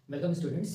Welcome students.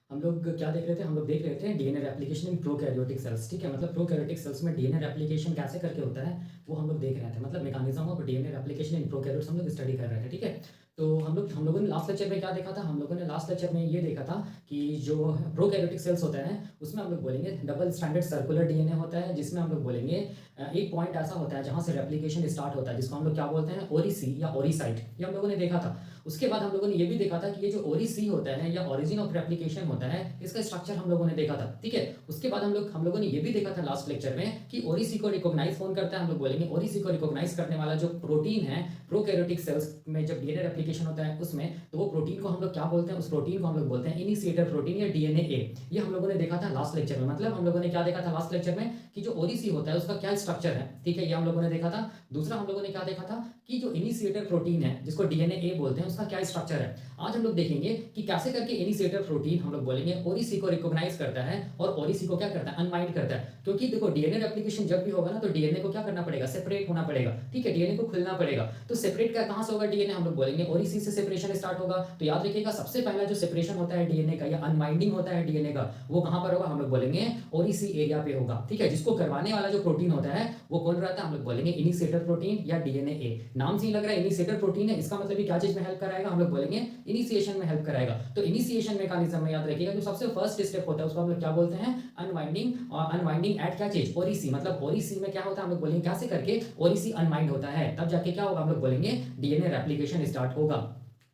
हम लोग क्या देख रहे थे? हम लोग देख रहे थे डीएनए रेप्लिकेशन इन प्रोकैरियोटिक सेल्स। ठीक है, मतलब प्रोकैरियोटिक सेल्स में डीएनए रेप्लिकेशन कैसे करके होता है वो हम लोग देख रहे थे। मतलब mechanism of DNA replication in prokaryotes हम लोग स्टडी कर रहे थे। ठीक है, तो हम लोगों ने लास्ट लेक्चर में क्या देखा था? हम लोगों ने लास्ट लेक्चर में ये देखा था कि जो प्रोकैरियोटिक सेल्स होते हैं उसमें हम लोग बोलेंगे डबल स्ट्रैंडेड सर्कुलर डीएनए होता है, जिसमें हम लोग बोलेंगे एक पॉइंट ऐसा होता है जहाँ से रेप्लिकेशन स्टार्ट होता है, जिसको हम लोग क्या बोलते हैं? ओरिसी या ओरिसाइट। ये हम लोगों ने देखा था। उसके बाद हम लोगों ने ये भी देखा था कि ये जो ओरिसी होता है या ओरिजिन ऑफ रेप्लिकेशन होता है, इसका स्ट्रक्चर हम लोगों ने देखा था। ठीक है, उसके बाद हम लोगों ने ये भी देखा था लास्ट लेक्चर में कि ओरिसी को रिकॉग्नाइज कौन करता है? हम लोग बोलेंगे ओरिसी को रिकॉग्नाइज करने वाला जो प्रोटीन है प्रोकैरियोटिक सेल्स में जब डीएनए रेप्लिकेशन होता है उसमें, तो वो प्रोटीन को हम लोग क्या बोलते हैं? उस प्रोटीन को हम लोग बोलते हैं इनिशिएटर प्रोटीन या डीएनए ए। ये हम लोगों ने देखा था लास्ट लेक्चर में। मतलब हम लोगों ने क्या देखा था लास्ट लेक्चर में कि जो ओरिसी होता है उसका क्या स्ट्रक्चर है। ठीक है, ये हम लोगों ने देखा था। दूसरा हम लोगों ने क्या देखा था कि जो इनिशिएटर प्रोटीन है जिसको डीएनए ए बोलते हैं उसका क्या स्ट्रक्चर है। आज हम लोग देखेंगे कि कैसे करके इनिशिएटर प्रोटीन हम लोग बोलेंगे ओरिसी को रिकॉग्नाइज करता है और ओरिसी को क्या करता है? अनवाइंड करता है। क्योंकि देखो डीएनए रेप्लिकेशन जब भी होगा ना तो डीएनए को क्या करना पड़ेगा? सेपरेट होना पड़ेगा। ठीक है, डीएनए को खुलना पड़ेगा। तो सेपरेट कहां से होगा? डीएनए हम लोग बोलेंगे ओरिसी से सेपरेशन स्टार्ट होगा। तो याद रखिएगा सबसे पहला जो सेपरेशन होता है डीएनए का या अनवाइंडिंग होता है डीएनए का, वो कहां पर होगा? हम लोग बोलेंगे ओरिसी एरिया पे होगा। ठीक है, जिसको करवाने वाला जो प्रोटीन होता है वो कौन रहता है? हम लोग बोलेंगे इनिशिएटर प्रोटीन या डीएनए ए। नाम से ही लग रहा है इनिशिएटर प्रोटीन है, इसका मतलब क्या चीज में हेल्प कराएगा? हम लोग बोलेंगे इनिशिएशन में हेल्प कराएगा। तो इनिशिएशन मैकेनिज्म में याद रखिएगा जो सबसे फर्स्ट स्टेप होता है उसको हम लोग क्या बोलते हैं? अनवाइंडिंग। और अनवाइंडिंग एट क्या चीज? ओरिसी। मतलब ओरिसी में क्या होता है? हम लोग बोलेंगे कैसे करके ओरिसी अनवाइंड होता है, तब जाके क्या होगा? हम लोग बोलेंगे डीएनए रेप्लिकेशन स्टार्ट होगा।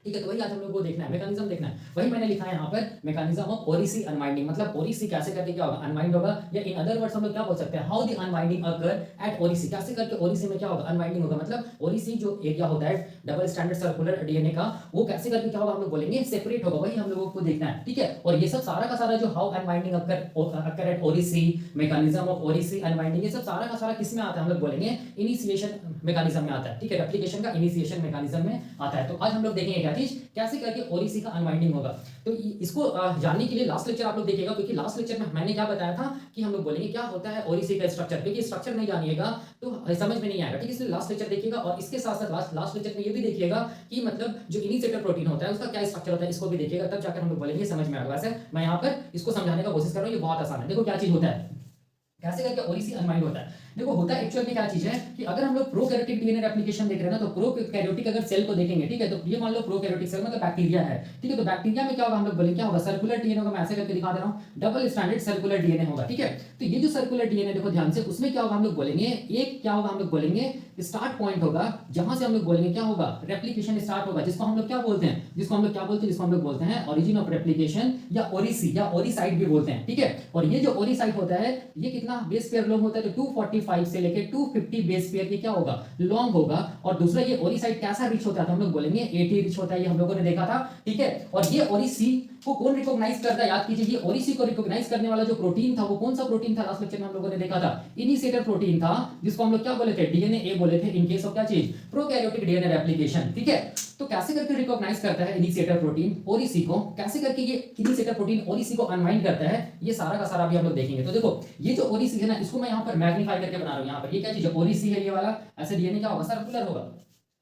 ठीक है, तो वही आज हम लोग को देखना है, मैकेनिज्म देखना है। वही मैंने लिखा है यहाँ पर मैकेनिज्म ऑफ ओरिसी अनवाइंडिंग। मतलब ओरिसी कैसे करके क्या होगा? अनवाइंड होगा। या इन अदर वर्ड्स हम लोग क्या बोल सकते हैं? How the unwinding occur at oriC. कैसे करके ओरिसी में क्या होगा? अनवाइंडिंग होगा। मतलब ओरिसी जो एरिया होता है डबल स्टैंडर्ड सर्कुलर डीएनए का, वो कैसे करके क्या होगा? हम लोग बोलेंगे सेपरेट होगा। वही हम लोगों को देखना है। ठीक है, और ये सब सारा का सारा जो how unwinding occur at oriC, mechanism of oriC unwinding, ये सब सारा का सारा किस में आता है? हम लोग बोलेंगे इनिशिएशन मैकेनिज्म में आता है। ठीक है, रेप्लिकेशन का इनिशिएशन मैकेनिज्म में आता है। तो आज हम लोग देखेंगे क्या चीज, कैसे करके ओरिसी का अनवाइंडिंग होगा। तो इसको जानने के लिए लास्ट लेक्चर आप लोग देखिएगा, क्योंकि लास्ट लेक्चर में मैंने क्या बताया था कि हम लोग बोलेंगे क्या होता है ओरिसी का स्ट्रक्चर। क्योंकि स्ट्रक्चर नहीं जानिएगा तो समझ में नहीं आएगा। ठीक है, इसलिए लास्ट लेक्चर देखिएगा। और इसके साथ साथ लास्ट लेक्चर में ये भी देखिएगा कि मतलब जो इनिशिएटर प्रोटीन होता है उसका क्या स्ट्रक्चर होता है, इसको भी देखिएगा, तब जाकर हम लोग बोलेंगे समझ में आएगा। वैसे मैं यहाँ पर इसको समझाने का कोशिश कर रहा हूँ, ये बहुत आसान है। देखो क्या चीज होता है, कैसे करके ओरिसी अनवाइंड होता है। देखो होता है एक्चुअल में क्या चीज है कि अगर हम लोग प्रोकैरियोटिक डीएनए रेप्लिकेशन देख रहे हैं ना, तो प्रोकैरियोटिक अगर सेल को देखेंगे, ठीक है, तो ये मान लो प्रोकैरियोटिक सेल मतलब बैक्टीरिया है। ठीक है, तो बैक्टीरिया में क्या होगा? हम लोग बोलेंगे क्या होगा? सर्कुलर डीएनए होगा। मैं ऐसे करके दिखा दे रहा हूं, डबल स्ट्रैंडेड सर्कुलर डीएनए होगा। ठीक है, तो ये जो सर्कुलर डीएनए देखो ध्यान से, उसमें क्या होगा? हम लोग बोलेंगे एक क्या होगा? हम लोग बोलेंगे स्टार्ट पॉइंट होगा, जहां से हम लोग बोलेंगे क्या होगा? रेप्लिकेशन स्टार्ट होगा, जिसको हम लोग क्या बोलते हैं? जिसको हम लोग क्या बोलते हैं? जिसको हम लोग बोलते हैं ओरिजिन ऑफ रेप्लिकेशन या ओरिसी या ओरिसाइट भी बोलते हैं। ठीक है, और ये जो ओरिसाइट होता है ये कितना बेस पेयर लॉन्ग होता है? तो 245 से लेके 250 बेस पेयर ये क्या होगा? लॉन्ग होगा। और दूसरा ये ओरिसाइट कैसा रिच होता है? तो हम लोग बोलेंगे 80 रिच होता है। ये हम लोगों ने देखा था। ठीक है, और ये ओरिसी को कौन रिकॉग्नाइज करता है? याद कीजिए, ये ओरिसी को रिकॉग्नाइज करने वाला जो प्रोटीन था वो कौन सा प्रोटीन था? लास्ट लेक्चर में हम लोगों ने देखा था इनिशिएटर प्रोटीन था, जिसको हम लोग क्या बोले थे? डीएनए ए बोले थे इन केस ऑफ क्या चीज? Prokaryotic DNA replication. ठीक है, तो कैसे करके रिकॉग्नाइज करता है इनिशिएटर प्रोटीन ओरिसी को, कैसे करके ये इनिशिएटर प्रोटीन ओरिसी को अनवाइंड करता है, ये सारा का सारा भी हम लोग देखेंगे। तो देखो ये जो ओरिसी है ना, इसको मैं यहाँ पर मैग्नीफाई करके बना रहा हूँ। यहाँ पर ये क्या चीज है? ओरिसी है ये वाला। ऐसे डीएनए क्या होगा? सर्कुलर होगा।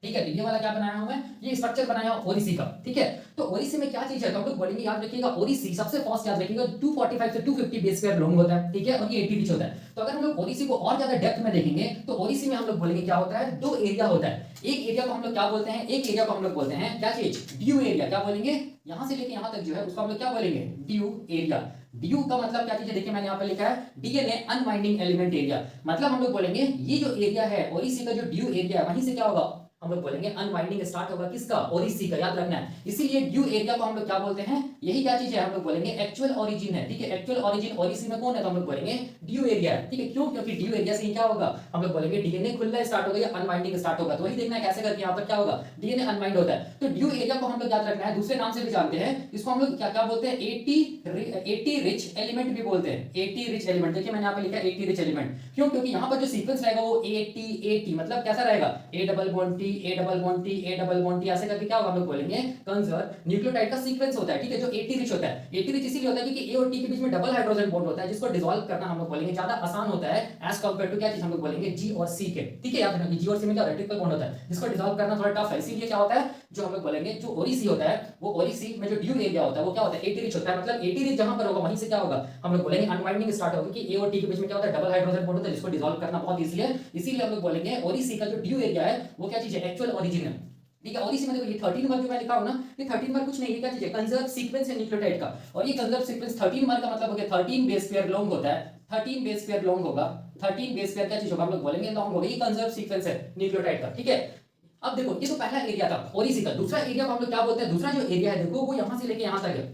ठीक है, तो ये वाला क्या बनाया हूं मैं? ये स्ट्रक्चर बनाया हूं ओरिसी का। ठीक है, तो ओरिसी में क्या चीज है? तो हम लोग बोलेंगे, याद रखिएगा, ओरिसी सबसे फर्स्ट याद रखिएगा 245 से 250 बेस पेयर लॉन्ग होता है। ठीक है, और ये 80 रिच होता है। तो अगर हम लोग ओरिसी को और ज्यादा डेप्थ में देखेंगे तो ओरिसी में हम लोग बोलेंगे क्या होता है? दो एरिया होता है। एक एरिया को हम लोग क्या बोलते हैं? एक एरिया को हम लोग बोलते हैं क्या चीज? Due area. क्या बोलेंगे? यहां से लेके यहां तक जो है उसको हम लोग क्या बोलेंगे? Due area. ड्यू का मतलब क्या चीज है? देखिए मैंने यहाँ पर लिखा है डीएनए अनवाइंडिंग एलिमेंट एरिया। मतलब हम लोग बोलेंगे ये जो एरिया है ओरिसी का, जो ड्यू एरिया है, वहीं से क्या होगा? हम लोग बोलेंगे अनवाइंडिंग स्टार्ट होगा। किसका? ओरिसी का। याद रखना है, इसीलिए ड्यू एरिया को हम लोग क्या बोलते हैं? यही क्या चीज है? हम लोग बोलेंगे एक्चुअल ओरिजिन है। ठीक है, एक्चुअल ओरिजिन ओरिसी में कौन है? तो हम लोग बोलेंगे ड्यू एरिया है। ठीक है, क्यों? क्योंकि ड्यू एरिया से ही क्या होगा? हम लोग बोलेंगे डीएनए खुलना स्टार्ट होगा या अनवाइंडिंग स्टार्ट होगा। तो वही देखना है कैसे करके यहाँ पर क्या होगा? डीएनए अनवाइंड होता है। तो ड्यू एरिया को हम लोग याद रखना है, दूसरे नाम से भी जानते हैं इसको, हम लोग क्या क्या बोलते हैं? 80 रिच एलिमेंट भी बोलते हैं। 80 रिच एलिमेंट। देखिए मैंने यहाँ पे लिखा है 80 रिच एलिमेंट। क्यों? क्योंकि यहाँ पर जो सीक्वेंस रहेगा वो 80 80 मतलब कैसा रहेगा? A double bond T A double Bond tea, A double Bond tea, ऐसे करके क्या होगा हम लोग बोलेंगे कंजर्व न्यूक्लियोटाइड का सीक्वेंस होता है, ठीक है, जो एटी रिच होता है। एटी रिच इसीलिए होता है क्योंकि ए और टी के बीच में डबल हाइड्रोजन बॉन्ड होता है, जिसको डिसॉल्व करना हम लोग बोलेंगे ज्यादा आसान होता है एज कंपेयर टू क्या चीज हम लोग बोलेंगे जी और सी के, ठीक है। याद रखना जी और सी में क्या होता है, ट्रिपल बॉन्ड होता है, जिसको डिसॉल्व करना थोड़ा टफ है। इसीलिए क्या होता है, जो हम लोग बोलेंगे जो ओरी सी होता है, वो ओरी सी में जो ड्यू एरिया होता है वो क्या होता है, एटी रिच होता है। मतलब एटी रिच जहां पर होगा वहीं से क्या होगा, हम लोग बोलेंगे अनवाइंडिंग स्टार्ट होगा कि ए और टी के बीच में क्या होता है, डबल हाइड्रोजन बॉन्ड होता है, जिसको डिसॉल्व करना बहुत इजी है। इसीलिए हम लोग बोलेंगे ओरी सी का जो ड्यू एरिया है वो क्या चीज है, एक्चुअल ओरिजिन है, ठीक है। और इसी में देखो ये 13 मार्क जो मैं लिखा हूं ना, ये 13 मार्क कुछ नहीं है, क्या चीज है, कंजर्व सीक्वेंस है न्यूक्लियोटाइड का। और ये कंजर्व सीक्वेंस 13 मार्क का मतलब हो गया 13 बेस पेयर लॉन्ग होता है, 13 बेस पेयर लॉन्ग होगा, 13 बेस पेयर क्या चीज होगा, हम लोग बोलेंगे लॉन्ग होगा। ये कंजर्व सीक्वेंस है न्यूक्लियोटाइड का, ठीक है। अब देखो ये तो पहला एरिया था ओरिसी का। दूसरा एरिया को हम लोग क्या बोलते हैं, दूसरा जो एरिया है देखो वो यहां से लेके यहां तक है,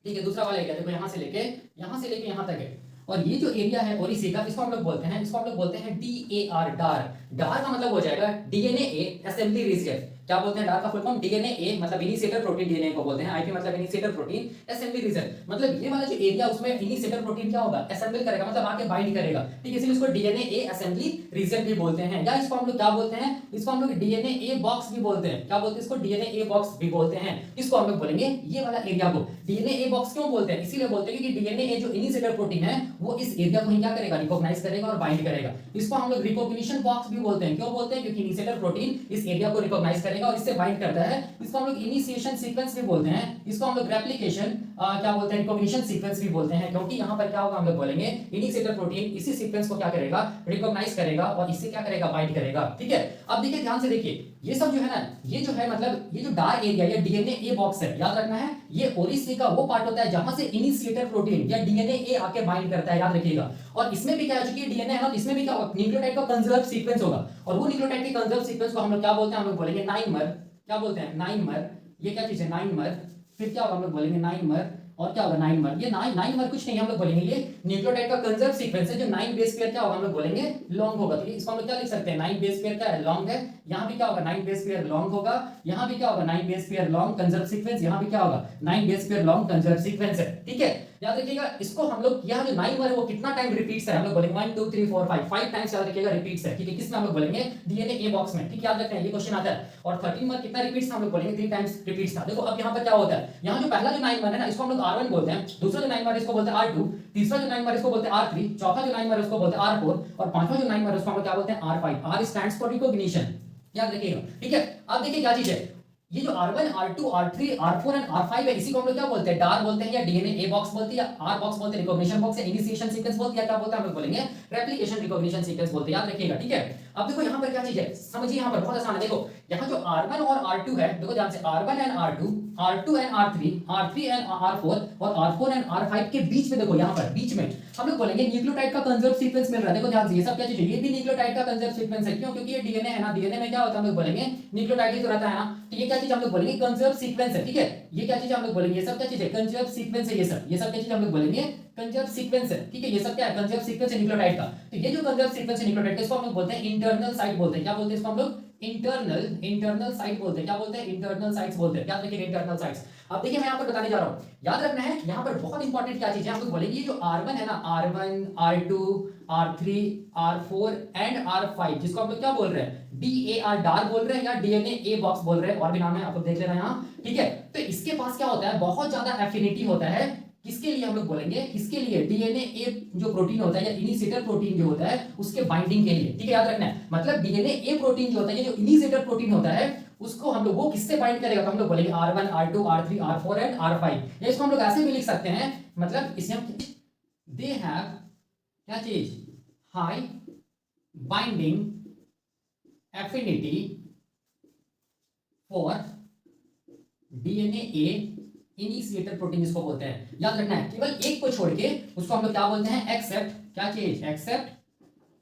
ठीक है। दूसरा वाला एरिया देखो यहां से लेके यहां तक है। और ये जो एरिया है ओरिसी का, इसको हम लोग बोलते हैं, DAR, डार। डार का मतलब हो जाएगा डीएनए ए असेंबली रीजन। क्या बोलते हैं डार का फुल फॉर्म, डीएनए ए मतलब इनिशिएटर प्रोटीन, डीएनए को बोलते हैं, आईपी मतलब इनिशिएटर प्रोटीन, असेंबली रीजन मतलब ये वाला जो एरिया उसमें इनिशिएटर प्रोटीन क्या होगा, असेंबल करेगा, मतलब आके बाइंड करेगा, ठीक है। इसलिए इसको डीएनए ए असेंबली रीजन भी बोलते हैं, या इसको हम लोग क्या बोलते हैं, इसको हम लोग डीएनए ए बॉक्स भी बोलते हैं। क्या बोलते हैं इसको, डीएनए ए बॉक्स भी बोलते हैं। इसको हम लोग बोलेंगे ये वाला एरिया को डीएनए ए बॉक्स क्यों बोलते हैं, इसीलिए बोलते हैं क्योंकि डीएनए ए जो इनिशिएटर प्रोटीन है वो इस एरिया को ही क्या करेगा, रिकॉग्नाइज करेगा और बाइंड करेगा। इसको हम लोग रिकॉग्निशन बॉक्स भी बोलते हैं। क्यों बोलते हैं, क्योंकि इनिशिएटर प्रोटीन इस एरिया को रिकॉग्नाइज करेगा और इससे बाइंड करता है। इसको हम लोग इनिशिएशन सीक्वेंस भी बोलते हैं। इसको हम लोग रेप्लिकेशन क्या बोलते हैं, रिकॉग्निशन सीक्वेंस भी बोलते हैं, क्योंकि यहां पर क्या होगा, हम लोग बोलेंगे इनिशिएटर प्रोटीन इसी सीक्वेंस को क्या करेगा, रिकॉग्नाइज करेगा और इससे क्या करेगा, बाइंड करेगा, ठीक है। अब देखिए ध्यान से देखिए, ये सब जो है ना, ये जो है मतलब ये जो डार एरिया या डीएनए ए बॉक्स है, याद रखना है ये ओरिसी का वो पार्ट होता है जहां से इनिशिएटर प्रोटीन या डीएनए ए आके बाइंड करता है, याद रखिएगा। और इसमें भी क्या है, चूंकि डीएनए है ना, इसमें भी क्या होगा, न्यूक्लियोटाइड का कंजर्व सीक्वेंस होगा। और वो न्यूक्लियोटाइड के कंजर्व सीक्वेंस को हम लोग क्या बोलते हैं, हम लोग बोलेंगे 9 मर। क्या बोलते हैं, 9 मर। ये क्या चीज है, 9 मर। फिर क्या होगा, हम लोग बोलेंगे 9 मर। और क्या होगा, 9 मर। ये 9 मर कुछ नहीं, हम लोग बोलेंगे ये न्यूक्लियोटाइड का कंजर्व सीक्वेंस है, जो 9 बेस पेयर क्या होगा, हम लोग बोलेंगे लॉन्ग होगा। तो इसको हम लोग क्या लिख सकते हैं, 9 बेस पेयर क्या है, लॉन्ग है। यहाँ भी क्या होगा, 9 बेस पेयर लॉन्ग होगा। यहाँ भी क्या होगा, 9 base pair long conserve sequence. यहाँ भी क्या होगा, 9 base pair long conserve sequence है, ठीक है। याद रखिएगा इसको हम लोग, यहाँ जो 9 मर है वो कितना टाइम रिपीट्स है, हम लोग बोलेंगे 1 2 3 4 5 टाइम्स, याद रखिएगा रिपीट्स है, ठीक है। किसमें हम लोग बोलेंगे, डीएनए ए बॉक्स में, ठीक है। याद रखना है ये क्वेश्चन आता है। और 13 मर कितना रिपीट्स, हम लोग बोलेंगे 3 टाइम्स रिपीट्स था। देखो अब यहाँ पर क्या होता है, यहाँ जो पहला जो 9 मर है ना, इसको हम लोग R1 बोलते हैं। दूसरा जो 9 मर इसको बोलते हैं R2। तीसरा जो 9 मर इसको बोलते हैं R3। चौथा जो 9 मर उसको बोलते हैं R4। और पांचवा जो 9 मर उसको हम लोग क्या बोलते हैं, R5। R stands for recognition, याद रखिएगा, ठीक है। अब देखिए क्या चीज है, ये जो R1 R2 R3 R4 and R5 है, इसी को हम लोग क्या बोलते हैं, डार बोलते हैं, या डीएनए ए बॉक्स बोलते हैं, या आर बॉक्स बोलते हैं, रिकॉग्निशन बॉक्स, या इनिशिएशन सीक्वेंस बोलते हैं, या क्या बोलते हैं, हम लोग बोलेंगे रेप्लिकेशन रिकॉग्निशन सीक्वेंस बोलते हैं, याद रखिएगा, ठीक है। अब देखो यहाँ पर क्या चीज है, समझिए, यहाँ पर बहुत आसान है। देखो यहाँ जो R1 और R2 है, देखो ध्यान से, R1 and R2, R2 and R3, R3 and R4 और R4 एंड R5 के बीच में, देखो यहाँ पर बीच में हम लोग बोलेंगे न्यूक्लियोटाइड का कंजर्व सीक्वेंस मिल रहा है। देखो ध्यान से, ये सब क्या चीज है, ये भी न्यूक्लियोटाइड का कंजर्व सीक्वेंस है। क्यों, क्योंकि ये डीएनए है ना, डीएनए में क्या होता है, हम लोग बोलेंगे न्यूक्लियोटाइड ही तो रहता है ना, तो ये क्या चीज हम लोग बोलेंगे, कंजर्व सीक्वेंस है, ठीक है। ये क्या चीज हम लोग बोलेंगे, ये सब क्या चीज है, कंजर्व सीक्वेंस है। ये सब क्या चीज हम लोग बोलेंगे, कंजर्व सीक्वेंस है, ठीक है। ये सब क्या है, कंजर्व सीक्वेंस है न्यूक्लियोटाइड का। तो ये जो कंजर्व सीक्वेंस है न्यूक्लियोटाइड का, इसको हम लोग बोलते हैं इंटरनल साइट बोलते हैं। क्या बोलते हैं इसको हम लोग, इंटरनल साइट बोलते हैं। क्या बोलते हैं, इंटरनल साइट्स बोलते हैं। याद रखिए इंटरनल साइट्स। अब देखिए मैं यहाँ पर बताने जा रहा हूँ, याद रखना है यहाँ पर बहुत इंपॉर्टेंट क्या चीज है, हम लोग बोलेंगे ये जो R1 है ना, R1 R2 R3 R4 and R5, जिसको हम लोग क्या बोल रहे हैं, DAR डार बोल रहे हैं, या डीएनए ए बॉक्स बोल रहे हैं, और भी नाम है आप लोग देख लेना यहाँ, ठीक है। तो इसके पास क्या होता है, बहुत ज्यादा एफिनिटी होता है। किसके लिए हम लोग बोलेंगे, किसके लिए, डीएनए ए जो प्रोटीन होता है या इनिशिएटर प्रोटीन जो होता है उसके बाइंडिंग के लिए, ठीक है। याद रखना है, मतलब डीएनए ए प्रोटीन जो होता है, जो इनिशिएटर प्रोटीन होता है, उसको हम लोग वो किससे बाइंड करेगा, तो हम लोग बोलेंगे R1 R2 R3 R4 and R5। या इसको हम लोग ऐसे भी लिख सकते हैं, मतलब इसमें हम दे हैव क्या चीज, high binding affinity for DNA A initiator protein, जिसको बोलते हैं। याद रखना है, केवल एक को छोड़ के उसको हम लोग क्या बोलते हैं, एक्सेप्ट क्या चीज, एक्सेप्ट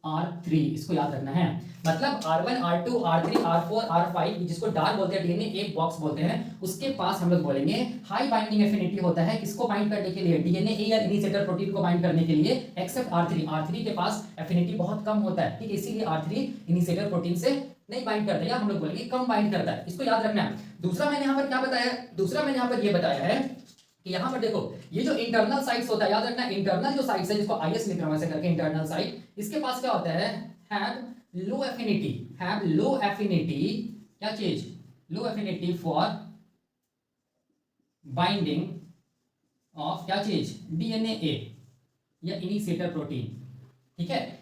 R3, इसको याद रखना है। मतलब R1 R2 R3 R4 R5, जिसको डार बोलते हैं, डीएनए एक बॉक्स बोलते हैं, उसके पास हम लोग बोलेंगे हाई बाइंडिंग एफिनिटी होता है। किसको बाइंड करने के लिए, डीएनए ए या इनिशिएटर प्रोटीन को बाइंड करने के लिए, एक्सेप्ट R3। R3 के पास एफिनिटी बहुत कम होता है, ठीक है, इसीलिए R3 इनिशिएटर प्रोटीन से नहीं बाइंड करता है, या हम लोग बोलेंगे कम बाइंड करता है। इसको याद रखना है। दूसरा मैंने यहाँ पर क्या बताया, दूसरा मैंने यहाँ पर ये बताया है कि यहाँ पर देखो ये जो इंटरनल साइट्स होता है, याद रखना इंटरनल जो साइट्स है, जिसको आईएस लिख रहा हूं ऐसे करके, इंटरनल साइट, इसके पास क्या होता है, हैव लो एफिनिटी क्या चीज, लो एफिनिटी फॉर बाइंडिंग ऑफ क्या चीज, डीएनए ए या इनिशिएटर प्रोटीन। ठीक है,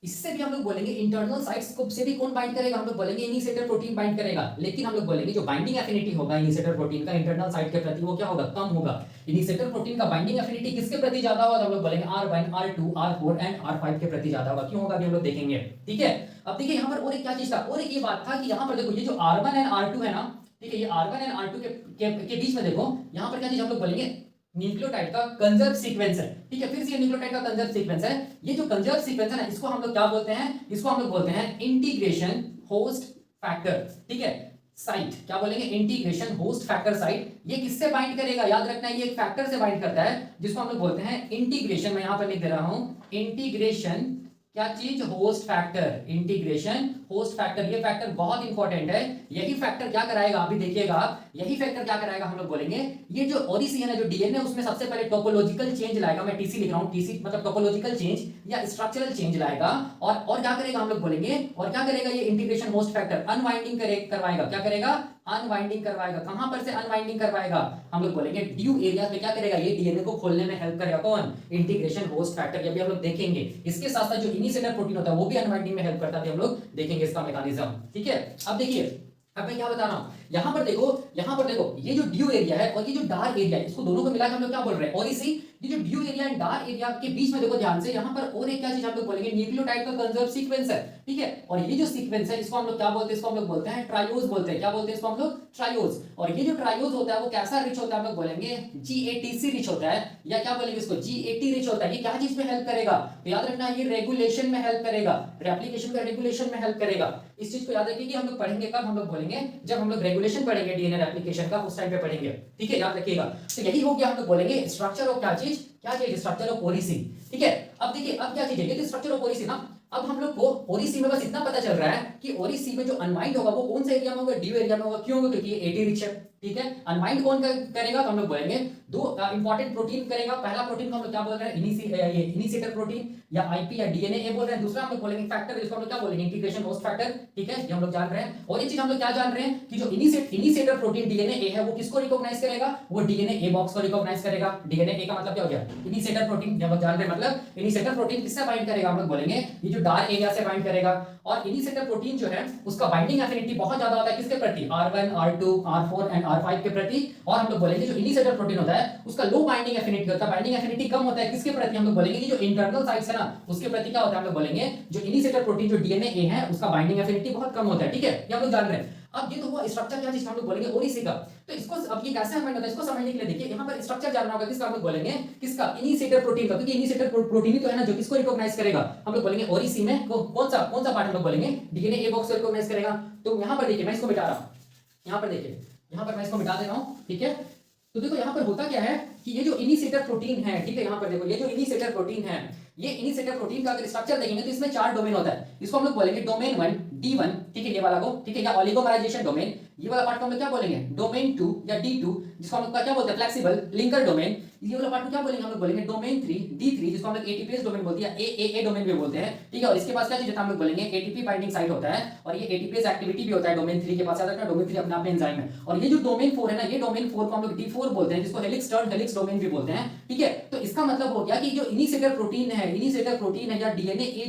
इससे भी हम लोग बोलेंगे इंटरनल साइट्स को से भी कौन बाइंड करेगा, हम लोग बोलेंगे इनिशिएटर प्रोटीन बाइंड करेगा। लेकिन हम लोग बोलेंगे जो बाइंडिंग एफिनिटी होगा इनिशिएटर प्रोटीन का इंटरनल साइट के प्रति वो क्या होगा, कम होगा। इनिशिएटर प्रोटीन का बाइंडिंग एफिनिटी किसके प्रति ज्यादा होगा, तो हम लोग बोलेंगे R1 R2 R4 and R5 के प्रति ज्यादा होगा। क्यों होगा अभी हम लोग देखेंगे। ठीक है, अब देखिए यहाँ पर और एक क्या चीज था, और एक ये बात था कि यहाँ पर देखो ये जो R1 एंड R2 है ना, ठीक है, ये R1 एंड R2 के बीच में देखो यहाँ पर क्या चीज हम लोग बोलेंगे, न्यूक्लियोटाइड का कंजर्व सीक्वेंस है। ठीक है, फिर से ये न्यूक्लियोटाइड का कंजर्व सीक्वेंस है। ये जो कंजर्व सीक्वेंस है ना, इसको हम लोग क्या बोलते हैं, इसको हम लोग बोलते हैं इंटीग्रेशन होस्ट फैक्टर। ठीक है, साइट क्या बोलेंगे, इंटीग्रेशन होस्ट फैक्टर साइट। ये किससे बाइंड करेगा, याद रखना है ये एक फैक्टर से बाइंड करता है जिसको हम लोग बोलते हैं इंटीग्रेशन। मैं यहां पर लिख दे रहा हूं इंटीग्रेशन क्या चीज, host factor, integration host factor. ये फैक्टर बहुत इंपॉर्टेंट है। यही फैक्टर क्या कराएगा, अभी देखिएगा आप, यही फैक्टर क्या कराएगा, हम लोग बोलेंगे ये जो ओरिसी है ना, जो डीएनए, उसमें सबसे पहले टोपोलॉजिकल चेंज लाएगा। मैं टीसी लिख रहा हूं, टीसी मतलब टोपोलॉजिकल चेंज या स्ट्रक्चरल चेंज लाएगा। और क्या करेगा हम लोग बोलेंगे, और क्या करेगा ये इंटीग्रेशन होस्ट फैक्टर, अनवाइंडिंग करवाएगा। क्या करेगा, अनवाइंडिंग करवाएगा। कहां पर से अनवाइंडिंग करवाएगा, हम लोग बोलेंगे ड्यू एरिया में। क्या करेगा, ये डीएनए को खोलने में हेल्प करेगा। कौन, इंटीग्रेशन होस्ट फैक्टर। ये भी हम लोग देखेंगे। इसके साथ साथ जो इनिशिएटर प्रोटीन होता है वो भी अनवाइंडिंग में हेल्प करता है, हम लोग देखेंगे इसका मैकेनिज्म। ठीक है, अब देखिए, अब मैं क्या बता रहा हूं, यहां पर देखो ये जो ड्यू एरिया है और ये जो डार्क एरिया है, इसको दोनों को मिलाकर हम लोग क्या बोल रहे हैं, और इसी ये जो due area and dark area के बीच में देखो ध्यान से, यहां पर और एक क्या चीज हम लोग बोलेंगे, न्यूक्लियोटाइड का कंजर्व सीक्वेंस है। ठीक है, और ये जो सीक्वेंस है इसको हम लोग क्या बोलते हैं, इसको हम लोग बोलते हैं ट्रायोज बोलते हैं। क्या बोलते हैं इसको हम लोग, ट्रायोज। और ये जो ट्रायोज होता है वो कैसा रिच होता है, हम लोग बोलेंगे GATC रिच होता है, या क्या बोलेंगे इसको, GAT रिच होता है। ये क्या चीज में हेल्प करेगा, तो याद रखना ये रेगुलेशन में हेल्प करेगा, रेप्लिकेशन का रेगुलेशन में हेल्प करेगा। इस चीज को याद रखिए कि हम लोग पढ़ेंगे कब, हम लोग बोलेंगे जब हम लोग रेगुलेशन पढ़ेंगे डीएनए रेप्लिकेशन का, उस टाइम पे पढ़ेंगे। ठीक है, याद रखिएगा। तो यही हो गया, हम लोग बोलेंगे स्ट्रक्चर ऑफ क्या चीज, स्ट्रक्चर ऑफ ओरिसी। ठीक है, अब देखिए अब क्या चीज है, ये तो स्ट्रक्चर ऑफ ओरिसी ना। अब हम लोग को ओरिसी में बस इतना पता चल रहा है कि ओरिसी में जो अनवाइंड होगा वो कौन सा एरिया में होगा, ड्यू एरिया में होगा। क्यों होगा, क्योंकि ये एटी रिच है। ठीक है, अनवाइंड कौन करेगा, तो हम लोग बोलेंगे दो इंपॉर्टेंट प्रोटीन करेगा। पहला प्रोटीन को हम लोग क्या बोल रहे हैं, इनिशिएटर प्रोटीन या आईपी या डीएनए ए बोल रहे हैं। दूसरा हम लोग बोलेंगे फैक्टर, इसको हम लोग क्या बोलेंगे, इंटीग्रेशन होस्ट फैक्टर। ठीक है, ये हम लोग जान रहे हैं। और एक चीज हम लोग क्या जान रहे हैं कि जो इनिशिएटर प्रोटीन डीएनए ए है वो किसको रिकॉग्नाइज करेगा, वो डीएनए ए बॉक्स को रिकॉग्नाइज करेगा। डीएनए ए का मतलब क्या हो गया, इनिशिएटर प्रोटीन। हम लोग जान रहे हैं मतलब इनिशिएटर प्रोटीन किससे बाइंड करेगा, हम लोग बोलेंगे ये जो डार्क एरिया से बाइंड करेगा। और इनिशिएटर प्रोटीन जो है उसका बाइंडिंग एफिनिटी बहुत ज्यादा होता है किसके प्रति, R1 R2 R4 and R5 के प्रति। और हम लोग बोलेंगे जो इनिशिएटर प्रोटीन होता है उसका लो बाइंडिंग एफिनिटी होता है, बाइंडिंग एफिनिटी कम होता है किसके प्रति, हम लोग बोलेंगे ये जो इंटरनल साइट्स है ना उसके प्रति क्या होता है, हम लोग बोलेंगे जो इनिशिएटर प्रोटीन जो डीएनए ए है उसका बाइंडिंग एफिनिटी बहुत कम होता है। ठीक है, ये हम लोग जान रहे हैं। अब ये तो हुआ स्ट्रक्चर क्या चीज हम लोग बोलेंगे ओरिसी का। तो इसको अब ये कैसे अमेंड होता है इसको समझने के लिए देखिए यहाँ पर स्ट्रक्चर जानना होगा किसका, हम लोग बोलेंगे किसका, इनिशिएटर प्रोटीन का। क्योंकि इनिशिएटर प्रोटीन ही तो है ना जो किसको रिकॉग्नाइज करेगा, हम लोग बोलेंगे ओरिसी में कौन सा पार्ट हम लोग बोलेंगे, डीएनए ए बॉक्स को रिकॉग्नाइज करेगा। तो यहाँ पर देखिए मैं इसको मिटा रहा हूँ, यहाँ पर देखिए, यहाँ पर मैं इसको मिटा दे रहा हूँ। ठीक है, तो देखो यहाँ पर होता क्या है कि ये जो इनिशिएटर प्रोटीन है, ठीक है, यहाँ पर देखो ये जो इनिशिएटर प्रोटीन है, ये इनिशिएटर प्रोटीन का अगर स्ट्रक्चर देखेंगे तो इसमें 4 डोमेन होता है। इसको हम लोग बोलेंगे डोमेन 1 D1। ठीक है, ये वाला को, ठीक है, या ओलिगोमराइजेशन डोमेन। ये वाला पार्ट को हम लोग क्या बोलेंगे, डोमेन 2 या D2, जिसको हम लोग क्या बोलते हैं, फ्लेक्सिबल लिंकर डोमेन। ये वाला पार्ट को क्या बोलेंगे, हम लोग बोलेंगे डोमेन 3 D3, जिसको हम लोग एटीपीएस डोमेन बोलते हैं, AAA डोमेन भी बोलते हैं। ठीक है, और इसके पास क्या चीज होता है, हम लोग बोलेंगे एटीपी बाइंडिंग साइट होता है, और ये एटीपीएस एक्टिविटी भी होता है डोमेन 3 के पास। याद रखना डोमेन 3 अपने आप में एंजाइम है। और ये जो डोमेन 4 है ना, ये डोमेन 4 को हम लोग D4 बोलते हैं, जिसको हेलिक्स टर्न हेलिक्स डोमेन भी बोलते हैं। ठीक है, तो इसका मतलब हो गया कि जो इनिशिएटर प्रोटीन है या डीएनए ए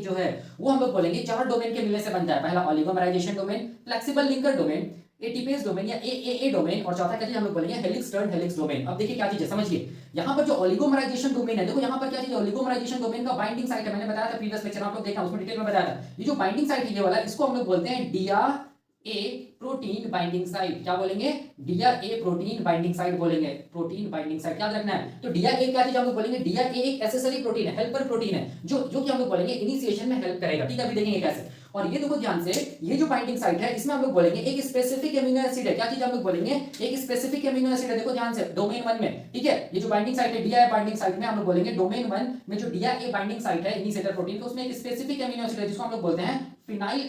जो है वो हम लोग बोलेंगे 4 डोमेन के मिलने से बनता है। पहला oligomerization domain, flexible linker domain, ATPase domain या एएए डोमेन, और चौथा क्या चीज हम लोग बोलेंगे हेलिक्स टर्न हेलिक्स डोमेन। अब देखिए क्या चीज है, समझिए यहाँ पर जो ओलिगोमराइजेशन डोमेन है, देखो यहाँ पर क्या चीज है, ओलिगोमराइजेशन डोमेन का बाइंडिंग साइट है। मैंने बताया था प्रीवियस लेक्चर आप लोग देखा, उसमें डिटेल में बताया था। ये जो बाइंडिंग साइट है ये वाला, इसको हम लोग बोलते हैं DIA प्रोटीन बाइंडिंग साइट। क्या बोलेंगे, DIA प्रोटीन बाइंडिंग साइट बोलेंगे, प्रोटीन बाइंडिंग साइट याद रखना है। तो DIA क्या चीज हम लोग बोलेंगे, DIA एक एसेसरी प्रोटीन है, हेल्पर प्रोटीन है, जो कि हम लोग बोलेंगे इनिशिएशन में हेल्प करेगा। ठीक है, अभी देखेंगे कैसे। और ये देखो ध्यान से, ये जो बाइंडिंग साइट है इसमें हम लोग बोलेंगे एक स्पेसिफिक एमिनो एसिड है। क्या चीज हम लोग बोलेंगे, एक स्पेसिफिक एमिनो एसिड है। देखो ध्यान से, डोमेन 1 में, ठीक है, ये जो बाइंडिंग साइट है DIA बाइंडिंग साइट में, हम लोग बोलेंगे डोमेन 1 में जो DIA बाइंडिंग साइट है इनिशिएटर प्रोटीन, तो उसमें एक स्पेसिफिक एमिनो एसिड है जिसको हम लोग बोलते हैं फिनाइल